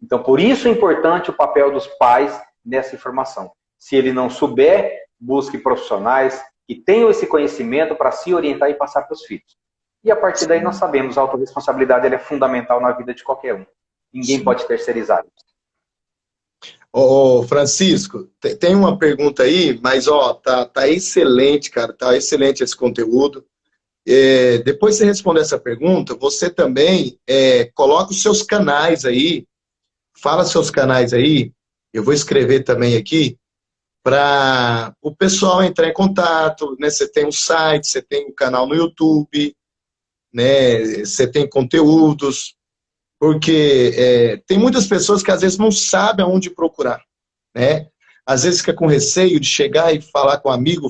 Então, por isso é importante o papel dos pais nessa informação. Se ele não souber, busque profissionais que tenham esse conhecimento para se orientar e passar para os filhos. E a partir daí nós sabemos, a autorresponsabilidade ela é fundamental na vida de qualquer um. Ninguém pode terceirizar isso. Ô, Francisco, tem uma pergunta aí, mas ó, tá excelente, cara, tá excelente esse conteúdo. Depois de você responder essa pergunta, você também coloca os seus canais aí, fala seus canais aí, eu vou escrever também aqui, para o pessoal entrar em contato, né? Você tem um site, você tem um canal no YouTube, né? Você tem conteúdos, porque tem muitas pessoas que às vezes não sabem aonde procurar, né? Às vezes fica com receio de chegar e falar com um amigo,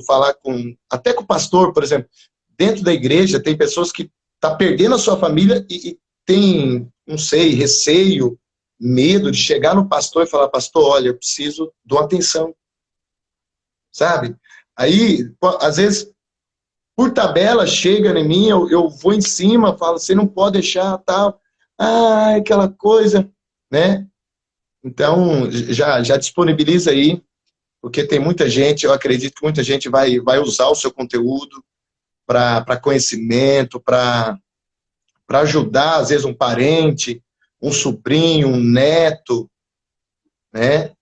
até com o pastor, por exemplo. Dentro da igreja tem pessoas que estão perdendo a sua família e tem, não sei, receio, medo de chegar no pastor e falar, pastor, olha, eu preciso de uma atenção. Sabe? Aí, às vezes, por tabela, chega em mim, eu vou em cima, falo, você não pode deixar, tal. Ah, aquela coisa, né? Então, já disponibiliza aí, porque tem muita gente, eu acredito que muita gente vai usar o seu conteúdo para conhecimento, para ajudar, às vezes, um parente, um sobrinho, um neto, né?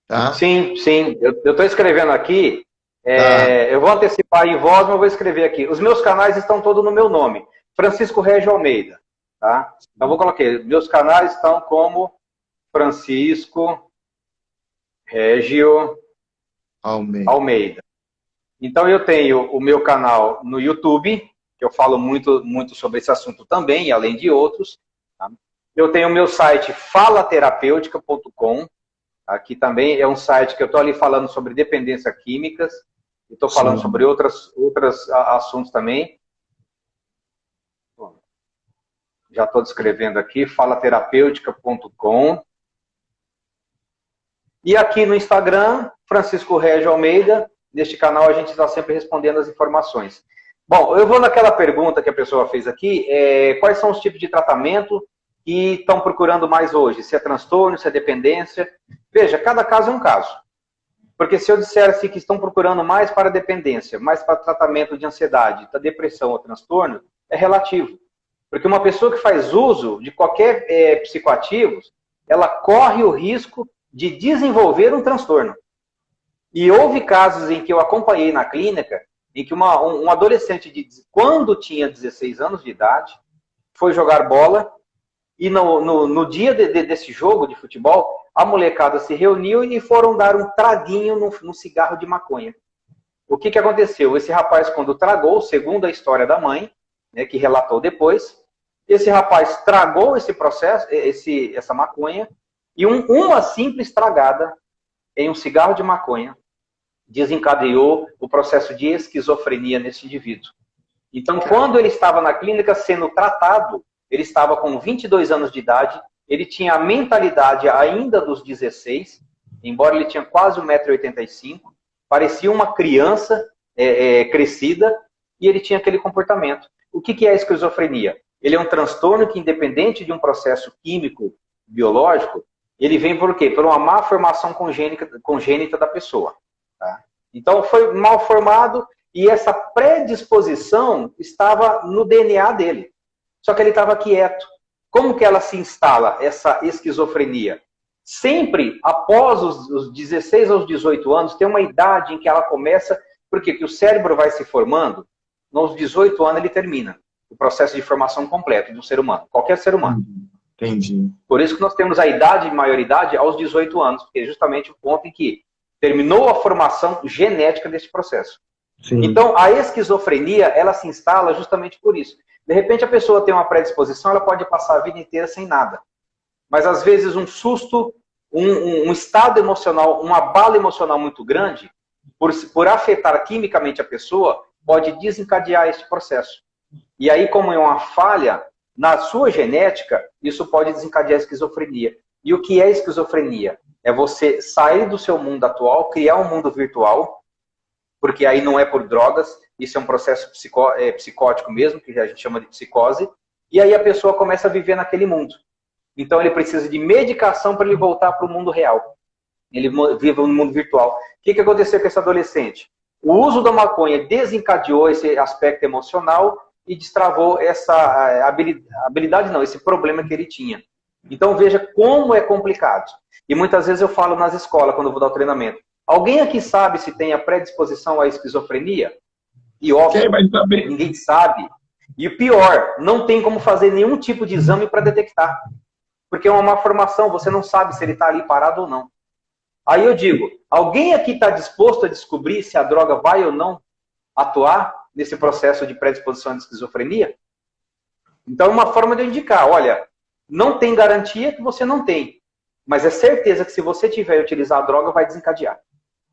Tá? Sim, sim. Eu estou escrevendo aqui. Tá. Eu vou antecipar em voz, mas eu vou escrever aqui. Os meus canais estão todos no meu nome. Francisco Régio Almeida. Tá? Então, vou colocar. Meus canais estão como Francisco Régio Almeida. Então, eu tenho o meu canal no YouTube, que eu falo muito, muito sobre esse assunto também, além de outros. Tá? Eu tenho o meu site falaterapêutica.com. Aqui também é um site que eu estou ali falando sobre dependência químicas. Estou falando sobre outros assuntos também. Já estou descrevendo aqui, falaterapêutica.com. E aqui no Instagram, Francisco Régio Almeida. Neste canal a gente está sempre respondendo as informações. Bom, eu vou naquela pergunta que a pessoa fez aqui. Quais são os tipos de tratamento que estão procurando mais hoje? Se é transtorno, se é dependência? Veja, cada caso é um caso. Porque se eu dissesse que estão procurando mais para dependência, mais para tratamento de ansiedade, da depressão ou transtorno, é relativo. Porque uma pessoa que faz uso de qualquer psicoativo, ela corre o risco de desenvolver um transtorno. E houve casos em que eu acompanhei na clínica, em que um adolescente, quando tinha 16 anos de idade, foi jogar bola, e no dia desse jogo de futebol, a molecada se reuniu e foram dar um traguinho no cigarro de maconha. O que aconteceu? Esse rapaz, quando tragou, segundo a história da mãe, né, que relatou depois, esse rapaz tragou esse processo, essa maconha, e uma simples tragada em um cigarro de maconha desencadeou o processo de esquizofrenia nesse indivíduo. Então, quando ele estava na clínica sendo tratado, ele estava com 22 anos de idade, ele tinha a mentalidade ainda dos 16, embora ele tinha quase 1,85 m, parecia uma criança crescida, e ele tinha aquele comportamento. O que é a esquizofrenia? Ele é um transtorno que, independente de um processo químico, biológico, ele vem por quê? Por uma má formação congênita da pessoa. Tá? Então, foi mal formado e essa predisposição estava no DNA dele. Só que ele estava quieto. Como que ela se instala, essa esquizofrenia? Sempre após os 16 aos 18 anos, tem uma idade em que ela começa, porque o cérebro vai se formando, nos 18 anos ele termina o processo de formação completo de um ser humano, qualquer ser humano. Entendi. Por isso que nós temos a idade de maioridade aos 18 anos, porque é justamente o ponto em que terminou a formação genética desse processo. Sim. Então, a esquizofrenia, ela se instala justamente por isso. De repente, a pessoa tem uma predisposição, ela pode passar a vida inteira sem nada. Mas, às vezes, um susto, um estado emocional, um abalo emocional muito grande, por afetar quimicamente a pessoa, pode desencadear esse processo. E aí, como é uma falha na sua genética, isso pode desencadear a esquizofrenia. E o que é esquizofrenia? É você sair do seu mundo atual, criar um mundo virtual, porque aí não é por drogas, isso é um processo psicótico mesmo, que a gente chama de psicose, e aí a pessoa começa a viver naquele mundo. Então ele precisa de medicação para ele voltar para o mundo real. Ele vive no mundo virtual. O que aconteceu com esse adolescente? O uso da maconha desencadeou esse aspecto emocional e destravou essa habilidade, não, esse problema que ele tinha. Então veja como é complicado. E muitas vezes eu falo nas escolas, quando eu vou dar o treinamento, alguém aqui sabe se tem a predisposição à esquizofrenia? E óbvio, ninguém sabe. E o pior, não tem como fazer nenhum tipo de exame para detectar. Porque é uma malformação, você não sabe se ele está ali parado ou não. Aí eu digo, alguém aqui está disposto a descobrir se a droga vai ou não atuar nesse processo de predisposição à esquizofrenia? Então é uma forma de eu indicar, olha, não tem garantia que você não tem, mas é certeza que se você tiver e utilizar a droga, vai desencadear.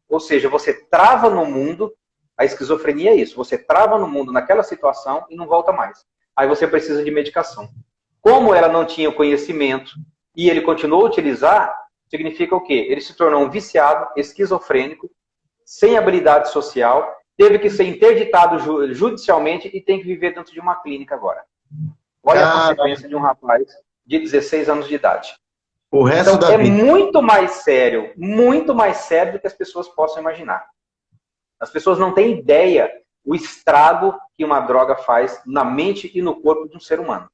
Ou seja, você trava no mundo, a esquizofrenia é isso, você trava no mundo naquela situação e não volta mais. Aí você precisa de medicação. Como ela não tinha o conhecimento e ele continuou a utilizar, significa o quê? Ele se tornou um viciado, esquizofrênico, sem habilidade social, teve que ser interditado judicialmente e tem que viver dentro de uma clínica agora. Olha a consequência de um rapaz de 16 anos de idade. O resto então, da vida. muito mais sério do que as pessoas possam imaginar. As pessoas não têm ideia o estrago que uma droga faz na mente e no corpo de um ser humano.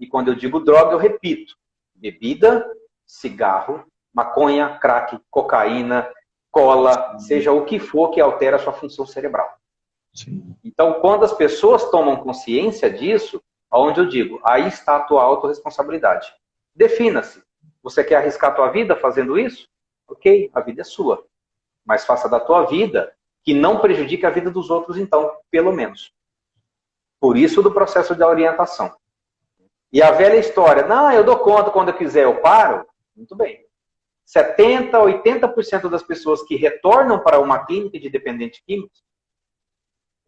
E quando eu digo droga, eu repito: bebida, cigarro, maconha, crack, cocaína, cola, seja o que for que altera a sua função cerebral. Sim. Então, quando as pessoas tomam consciência disso, aonde eu digo, aí está a tua autorresponsabilidade. Defina-se. Você quer arriscar a tua vida fazendo isso? Ok, a vida é sua. Mas faça da tua vida que não prejudique a vida dos outros, então, pelo menos. Por isso do processo da orientação. E a velha história, não, eu dou conta quando eu quiser, eu paro. Muito bem. 70%, 80% das pessoas que retornam para uma clínica de dependentes químicos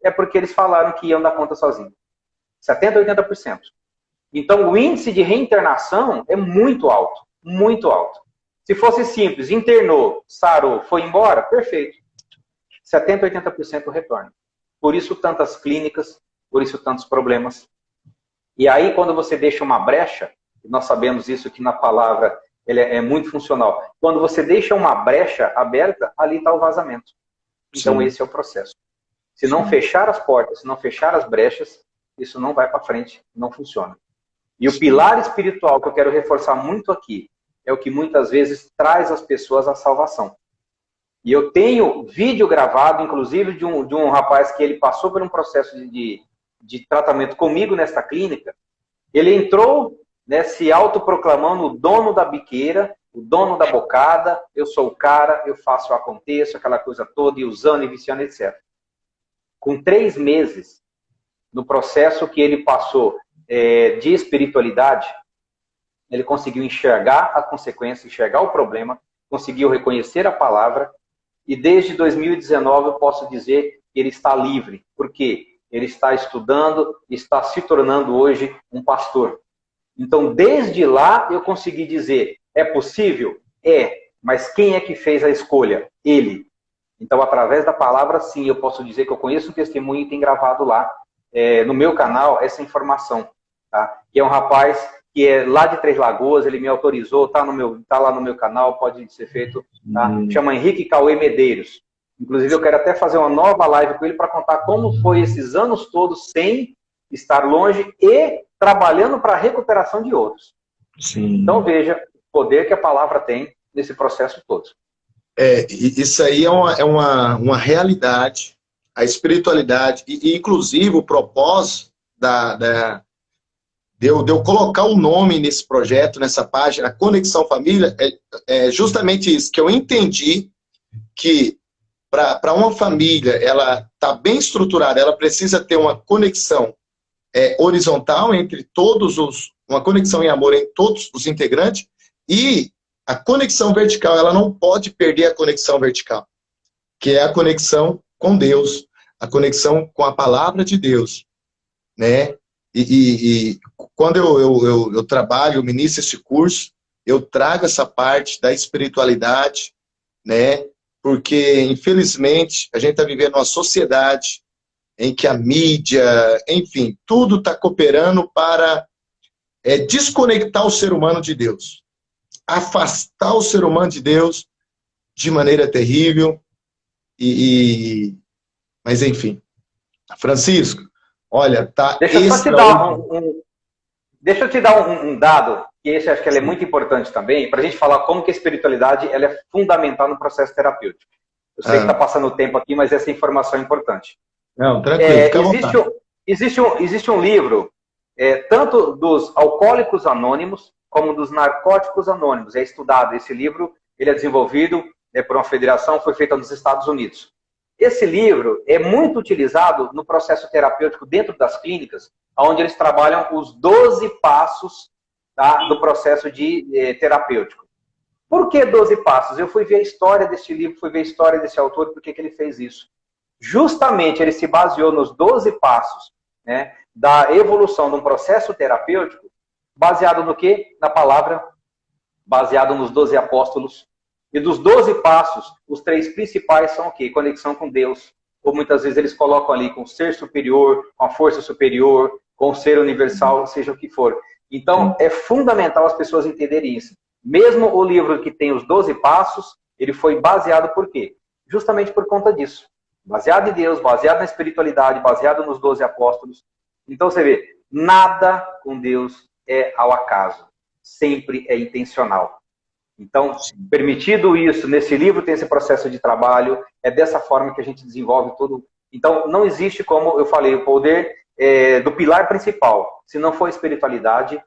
é porque eles falaram que iam dar conta sozinhos. 70%, 80%. Então, o índice de reinternação é muito alto. Muito alto. Se fosse simples, internou, sarou, foi embora, perfeito. 70%, 80% retorna. Por isso, tantas clínicas, por isso, tantos problemas. E aí, quando você deixa uma brecha, nós sabemos isso que na palavra ele é muito funcional. Quando você deixa uma brecha aberta, ali está o vazamento. Então, esse é o processo. Se não fechar as portas, se não fechar as brechas, isso não vai para frente, não funciona. E o pilar espiritual que eu quero reforçar muito aqui é o que muitas vezes traz as pessoas à salvação. E eu tenho vídeo gravado, inclusive, de um rapaz que ele passou por um processo de tratamento comigo nesta clínica. Ele entrou, né, se autoproclamando o dono da biqueira, o dono da bocada, eu sou o cara, eu faço o aconteço, aquela coisa toda, e usando e viciando, etc. Com 3 meses, no processo que ele passou de espiritualidade, ele conseguiu enxergar a consequência, enxergar o problema, conseguiu reconhecer a palavra, e desde 2019 eu posso dizer que ele está livre. Por quê? Ele está estudando, está se tornando hoje um pastor. Então, desde lá, eu consegui dizer, é possível? É, mas quem é que fez a escolha? Ele. Então, através da palavra, sim, eu posso dizer que eu conheço um testemunho e tem gravado lá, no meu canal, essa informação. Tá? Que é um rapaz que é lá de Três Lagoas, ele me autorizou, tá lá no meu canal, pode ser feito. Tá? Chama Henrique Cauê Medeiros. Inclusive, eu quero até fazer uma nova live com ele para contar como foi esses anos todos sem estar longe e trabalhando para a recuperação de outros. Sim. Então, veja o poder que a palavra tem nesse processo todo. Isso aí é uma realidade, a espiritualidade, e inclusive o propósito de eu colocar o nome nesse projeto, nessa página, a Conexão Família, é justamente isso, que eu entendi que para uma família, ela está bem estruturada, ela precisa ter uma conexão horizontal entre uma conexão em amor entre todos os integrantes, e a conexão vertical, ela não pode perder a conexão vertical, que é a conexão com Deus, a conexão com a palavra de Deus, né? E quando eu trabalho, eu ministro esse curso, eu trago essa parte da espiritualidade, né? Porque, infelizmente, a gente está vivendo uma sociedade em que a mídia, enfim, tudo está cooperando para desconectar o ser humano de Deus, afastar o ser humano de Deus de maneira terrível. Mas, enfim. Francisco, olha, tá... Deixa eu te dar um dado, que esse acho que ele é muito importante também, para a gente falar como que a espiritualidade ela é fundamental no processo terapêutico. Eu sei que está passando o tempo aqui, mas essa informação é importante. Não, tranquilo, fica à vontade. Existe um livro, tanto dos alcoólicos anônimos, como dos narcóticos anônimos. É estudado esse livro, ele é desenvolvido por uma federação, foi feita nos Estados Unidos. Esse livro é muito utilizado no processo terapêutico dentro das clínicas, onde eles trabalham os 12 passos, tá, do processo terapêutico. Por que 12 passos? Eu fui ver a história desse livro, fui ver a história desse autor, por que ele fez isso. Justamente ele se baseou nos 12 passos, né, da evolução de um processo terapêutico, baseado no quê? Na palavra, baseado nos 12 apóstolos. E dos 12 passos, os 3 principais são o quê? Conexão com Deus. Ou muitas vezes eles colocam ali com o ser superior, com a força superior, com o ser universal, seja o que for. Então, é fundamental as pessoas entenderem isso. Mesmo o livro que tem os 12 passos, ele foi baseado por quê? Justamente por conta disso. Baseado em Deus, baseado na espiritualidade, baseado nos 12 apóstolos. Então, você vê, nada com Deus é ao acaso, sempre é intencional. Então, permitido isso, nesse livro tem esse processo de trabalho, é dessa forma que a gente desenvolve tudo. Então, não existe, como eu falei, o poder do pilar principal. Se não for espiritualidade,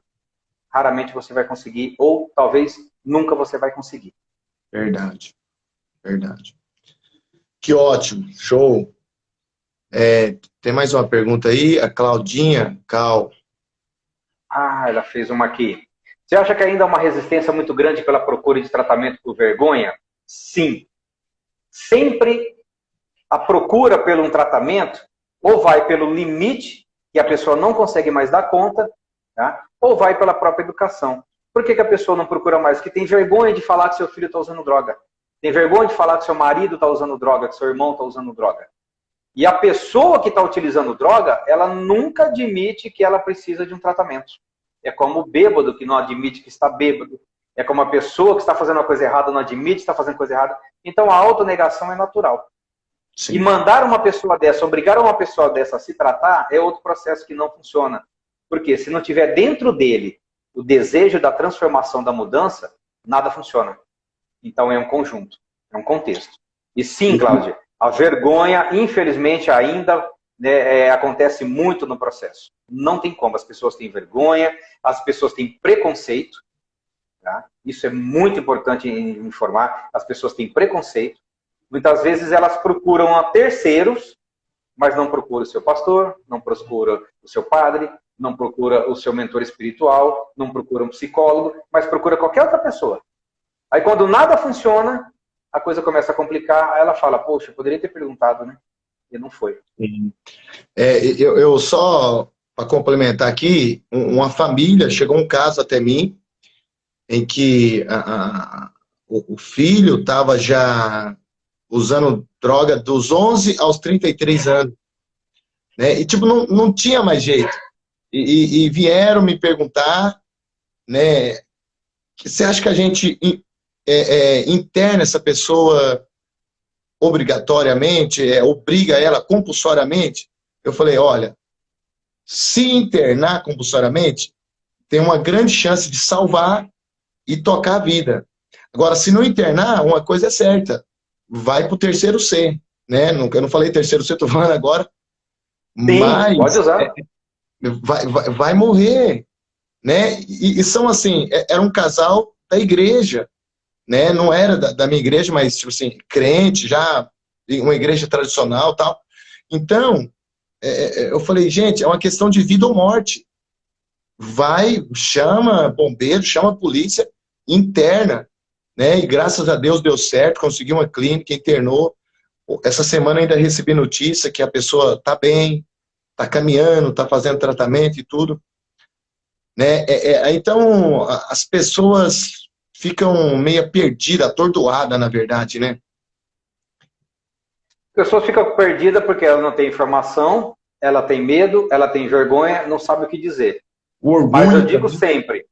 raramente você vai conseguir, ou talvez nunca você vai conseguir. Verdade, verdade. Que ótimo, show. Tem mais uma pergunta aí, a Claudinha Cal. Ela fez uma aqui. Você acha que ainda há uma resistência muito grande pela procura de tratamento por vergonha? Sim. Sempre a procura por um tratamento ou vai pelo limite, que a pessoa não consegue mais dar conta, tá? Ou vai pela própria educação. Por que a pessoa não procura mais? Porque tem vergonha de falar que seu filho está usando droga. Tem vergonha de falar que seu marido está usando droga, que seu irmão está usando droga. E a pessoa que está utilizando droga, ela nunca admite que ela precisa de um tratamento. É como o bêbado que não admite que está bêbado. É como a pessoa que está fazendo uma coisa errada não admite que está fazendo coisa errada. Então a autonegação é natural. Sim. E mandar uma pessoa dessa, obrigar uma pessoa dessa a se tratar, é outro processo que não funciona. Porque se não tiver dentro dele o desejo da transformação, da mudança, nada funciona. Então é um conjunto, é um contexto. E sim, Cláudia, a vergonha, infelizmente, ainda acontece muito no processo. Não tem como. As pessoas têm vergonha, as pessoas têm preconceito. Tá? Isso é muito importante informar. As pessoas têm preconceito. Muitas vezes elas procuram a terceiros, mas não procuram o seu pastor, não procuram o seu padre, não procura o seu mentor espiritual, não procura um psicólogo, mas procura qualquer outra pessoa. Aí quando nada funciona, a coisa começa a complicar, aí ela fala, poxa, eu poderia ter perguntado, né? E não foi. Eu só, para complementar aqui, uma família, chegou um caso até mim, em que o filho estava já usando droga dos 11 aos 33 anos. Né? E, tipo, não tinha mais jeito. E vieram me perguntar, né? Você acha que a gente interna essa pessoa obrigatoriamente, obriga ela compulsoriamente? Eu falei, olha, se internar compulsoriamente, tem uma grande chance de salvar e tocar a vida. Agora, se não internar, uma coisa é certa, vai para o terceiro C, né? Eu não falei terceiro C, estou falando agora, sim, mas pode usar. Vai morrer, né? E são assim, era um casal da igreja, né? Não era da minha igreja, mas tipo assim, crente, já uma igreja tradicional, tal. Então, eu falei, gente, é uma questão de vida ou morte. Vai, chama bombeiro, chama polícia, interna, né? E graças a Deus deu certo, consegui uma clínica, internou. Essa semana ainda recebi notícia que a pessoa está bem, está caminhando, está fazendo tratamento e tudo. Né? Então, as pessoas ficam meio perdidas, atordoadas, na verdade, né? As pessoas ficam perdidas porque ela não tem informação, ela tem medo, ela tem vergonha, não sabe o que dizer. O orgulho. Mas eu digo sempre,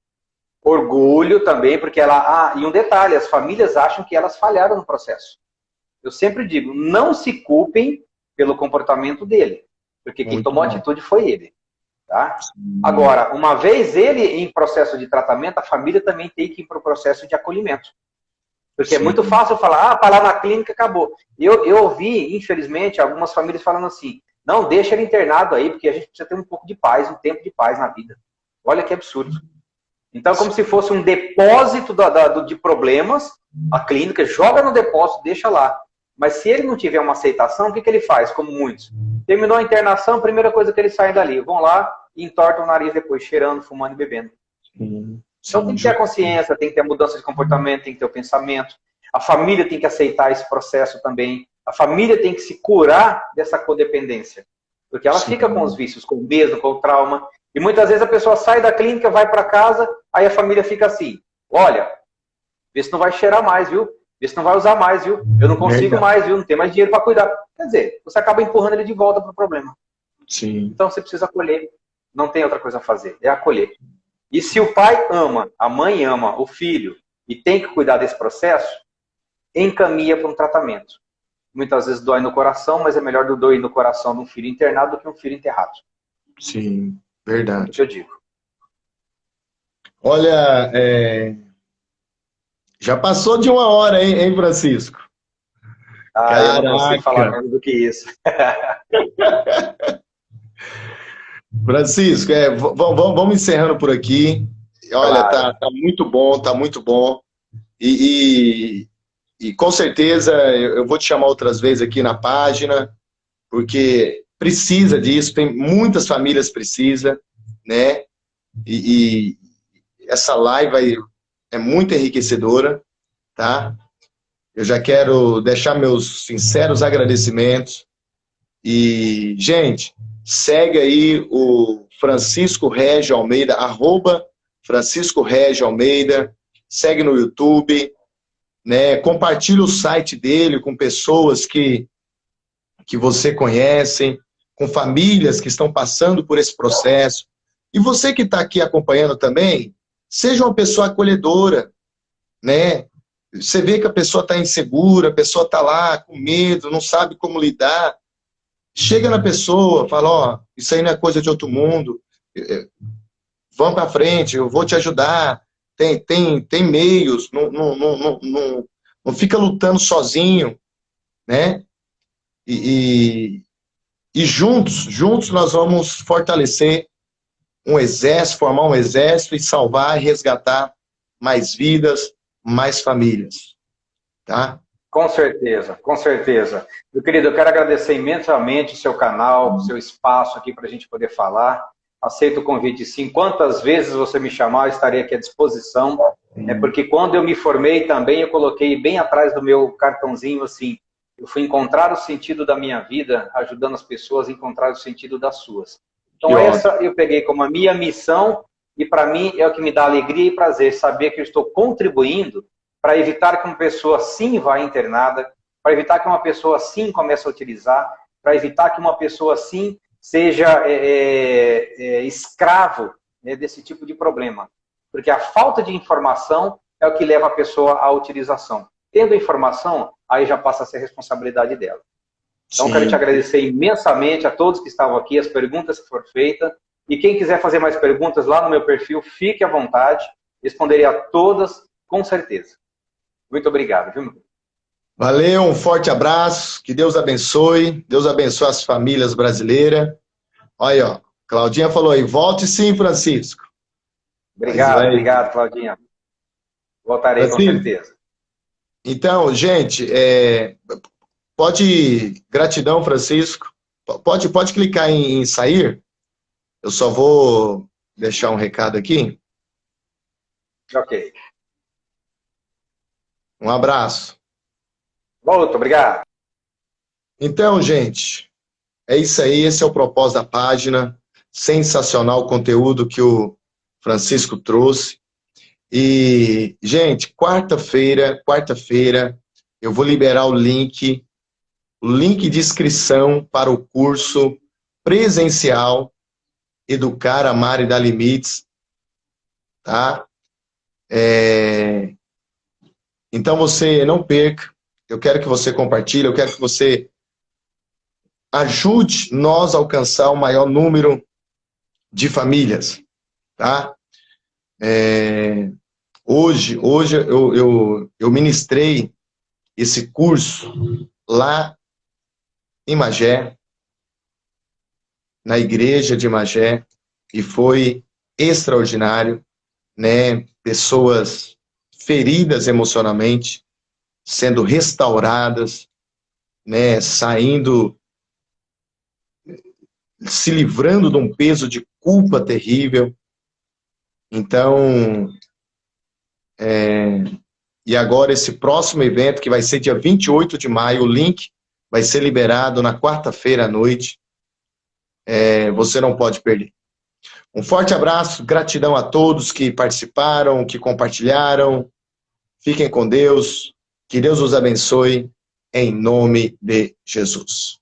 orgulho também, porque ela... e um detalhe, as famílias acham que elas falharam no processo. Eu sempre digo, não se culpem pelo comportamento dele, porque quem tomou a atitude foi ele. Tá? Agora, uma vez ele em processo de tratamento, a família também tem que ir para o processo de acolhimento. Porque é muito fácil falar, para lá na clínica, acabou. Eu ouvi, infelizmente, algumas famílias falando assim, não, deixa ele internado aí, porque a gente precisa ter um pouco de paz, um tempo de paz na vida. Olha que absurdo. Então, é como se fosse um depósito de problemas, a clínica joga no depósito, deixa lá. Mas se ele não tiver uma aceitação, o que ele faz, como muitos? Terminou a internação, a primeira coisa que eles saem dali, vão lá e entortam o nariz depois, cheirando, fumando e bebendo. Então tem que ter a consciência, tem que ter a mudança de comportamento, tem que ter o pensamento. A família tem que aceitar esse processo também. A família tem que se curar dessa codependência. Porque ela fica com os vícios, com o medo, com o trauma. E muitas vezes a pessoa sai da clínica, vai para casa, aí a família fica assim, olha, vê se não vai cheirar mais, viu? Vê se não vai usar mais, viu? Eu não consigo mais, viu? Não tem mais dinheiro para cuidar. Quer dizer, você acaba empurrando ele de volta para o problema. Sim. Então você precisa acolher. Não tem outra coisa a fazer, é acolher. E se o pai ama, a mãe ama o filho e tem que cuidar desse processo, encaminha para um tratamento. Muitas vezes dói no coração, mas é melhor doer no coração de um filho internado do que um filho enterrado. Sim, verdade. É o que eu digo. Olha, já passou de 1 hora, hein, Francisco? Ah, eu não consigo falar Caraca! menos do que isso. Francisco, vamos encerrando por aqui. Olha, Claro. tá muito bom, tá muito bom. E, e com certeza eu vou te chamar outras vezes aqui na página, porque precisa disso, tem muitas famílias precisam, né? E essa live aí é muito enriquecedora, tá? Eu já quero deixar meus sinceros agradecimentos. E, gente, segue aí o Francisco Régio Almeida, arroba Francisco Régio Almeida, segue no YouTube, né? Compartilha o site dele com pessoas que você conhece, com famílias que estão passando por esse processo. E você que está aqui acompanhando também, seja uma pessoa acolhedora, né? Você vê que a pessoa está insegura, a pessoa está lá com medo, não sabe como lidar. Chega na pessoa, fala, ó, isso aí não é coisa de outro mundo, vamos para frente, eu vou te ajudar, tem meios, não fica lutando sozinho, né? E juntos nós vamos fortalecer um exército, formar um exército e salvar e resgatar mais vidas, mais famílias, tá? Com certeza, com certeza. Meu querido, eu quero agradecer imensamente o seu canal, o seu espaço aqui para a gente poder falar. Aceito o convite sim. Quantas vezes você me chamar, eu estarei aqui à disposição. Porque quando eu me formei também, eu coloquei bem atrás do meu cartãozinho assim, eu fui encontrar o sentido da minha vida, ajudando as pessoas a encontrar o sentido das suas. Que Então ótimo. essa eu peguei como a minha missão e para mim é o que me dá alegria e prazer, saber que eu estou contribuindo para evitar que uma pessoa assim vá internada, para evitar que uma pessoa assim comece a utilizar, para evitar que uma pessoa assim seja escravo, né, desse tipo de problema. Porque a falta de informação é o que leva a pessoa à utilização. Tendo informação, aí já passa a ser responsabilidade dela. Então, quero te Sim. agradecer imensamente a todos que estavam aqui, as perguntas que foram feitas. E quem quiser fazer mais perguntas lá no meu perfil, fique à vontade. Responderei a todas com certeza. Muito obrigado, viu? Valeu, um forte abraço, que Deus abençoe as famílias brasileiras. Olha, ó, Claudinha falou aí, volte sim, Francisco. Mas Obrigado, vai. obrigado, Claudinha. Voltarei com Francisco, certeza. então, gente, gratidão, Francisco. Pode clicar em sair. Eu só vou deixar um recado aqui. Ok. Um abraço. Volto, obrigado. Então, gente, é isso aí. Esse é o propósito da página. Sensacional o conteúdo que o Francisco trouxe. E, gente, quarta-feira, eu vou liberar o link de inscrição para o curso presencial Educar, Amar e Dar Limites, tá? Então você não perca, eu quero que você compartilhe, eu quero que você ajude nós a alcançar o maior número de famílias, tá? Hoje eu ministrei esse curso lá em Magé, na igreja de Magé, e foi extraordinário, né? Pessoas feridas emocionalmente, sendo restauradas, né? Saindo, se livrando de um peso de culpa terrível. Então, e agora esse próximo evento, que vai ser dia 28 de maio, o link vai ser liberado na quarta-feira à noite. Você não pode perder. Um forte abraço, gratidão a todos que participaram, que compartilharam. Fiquem com Deus, que Deus os abençoe, em nome de Jesus.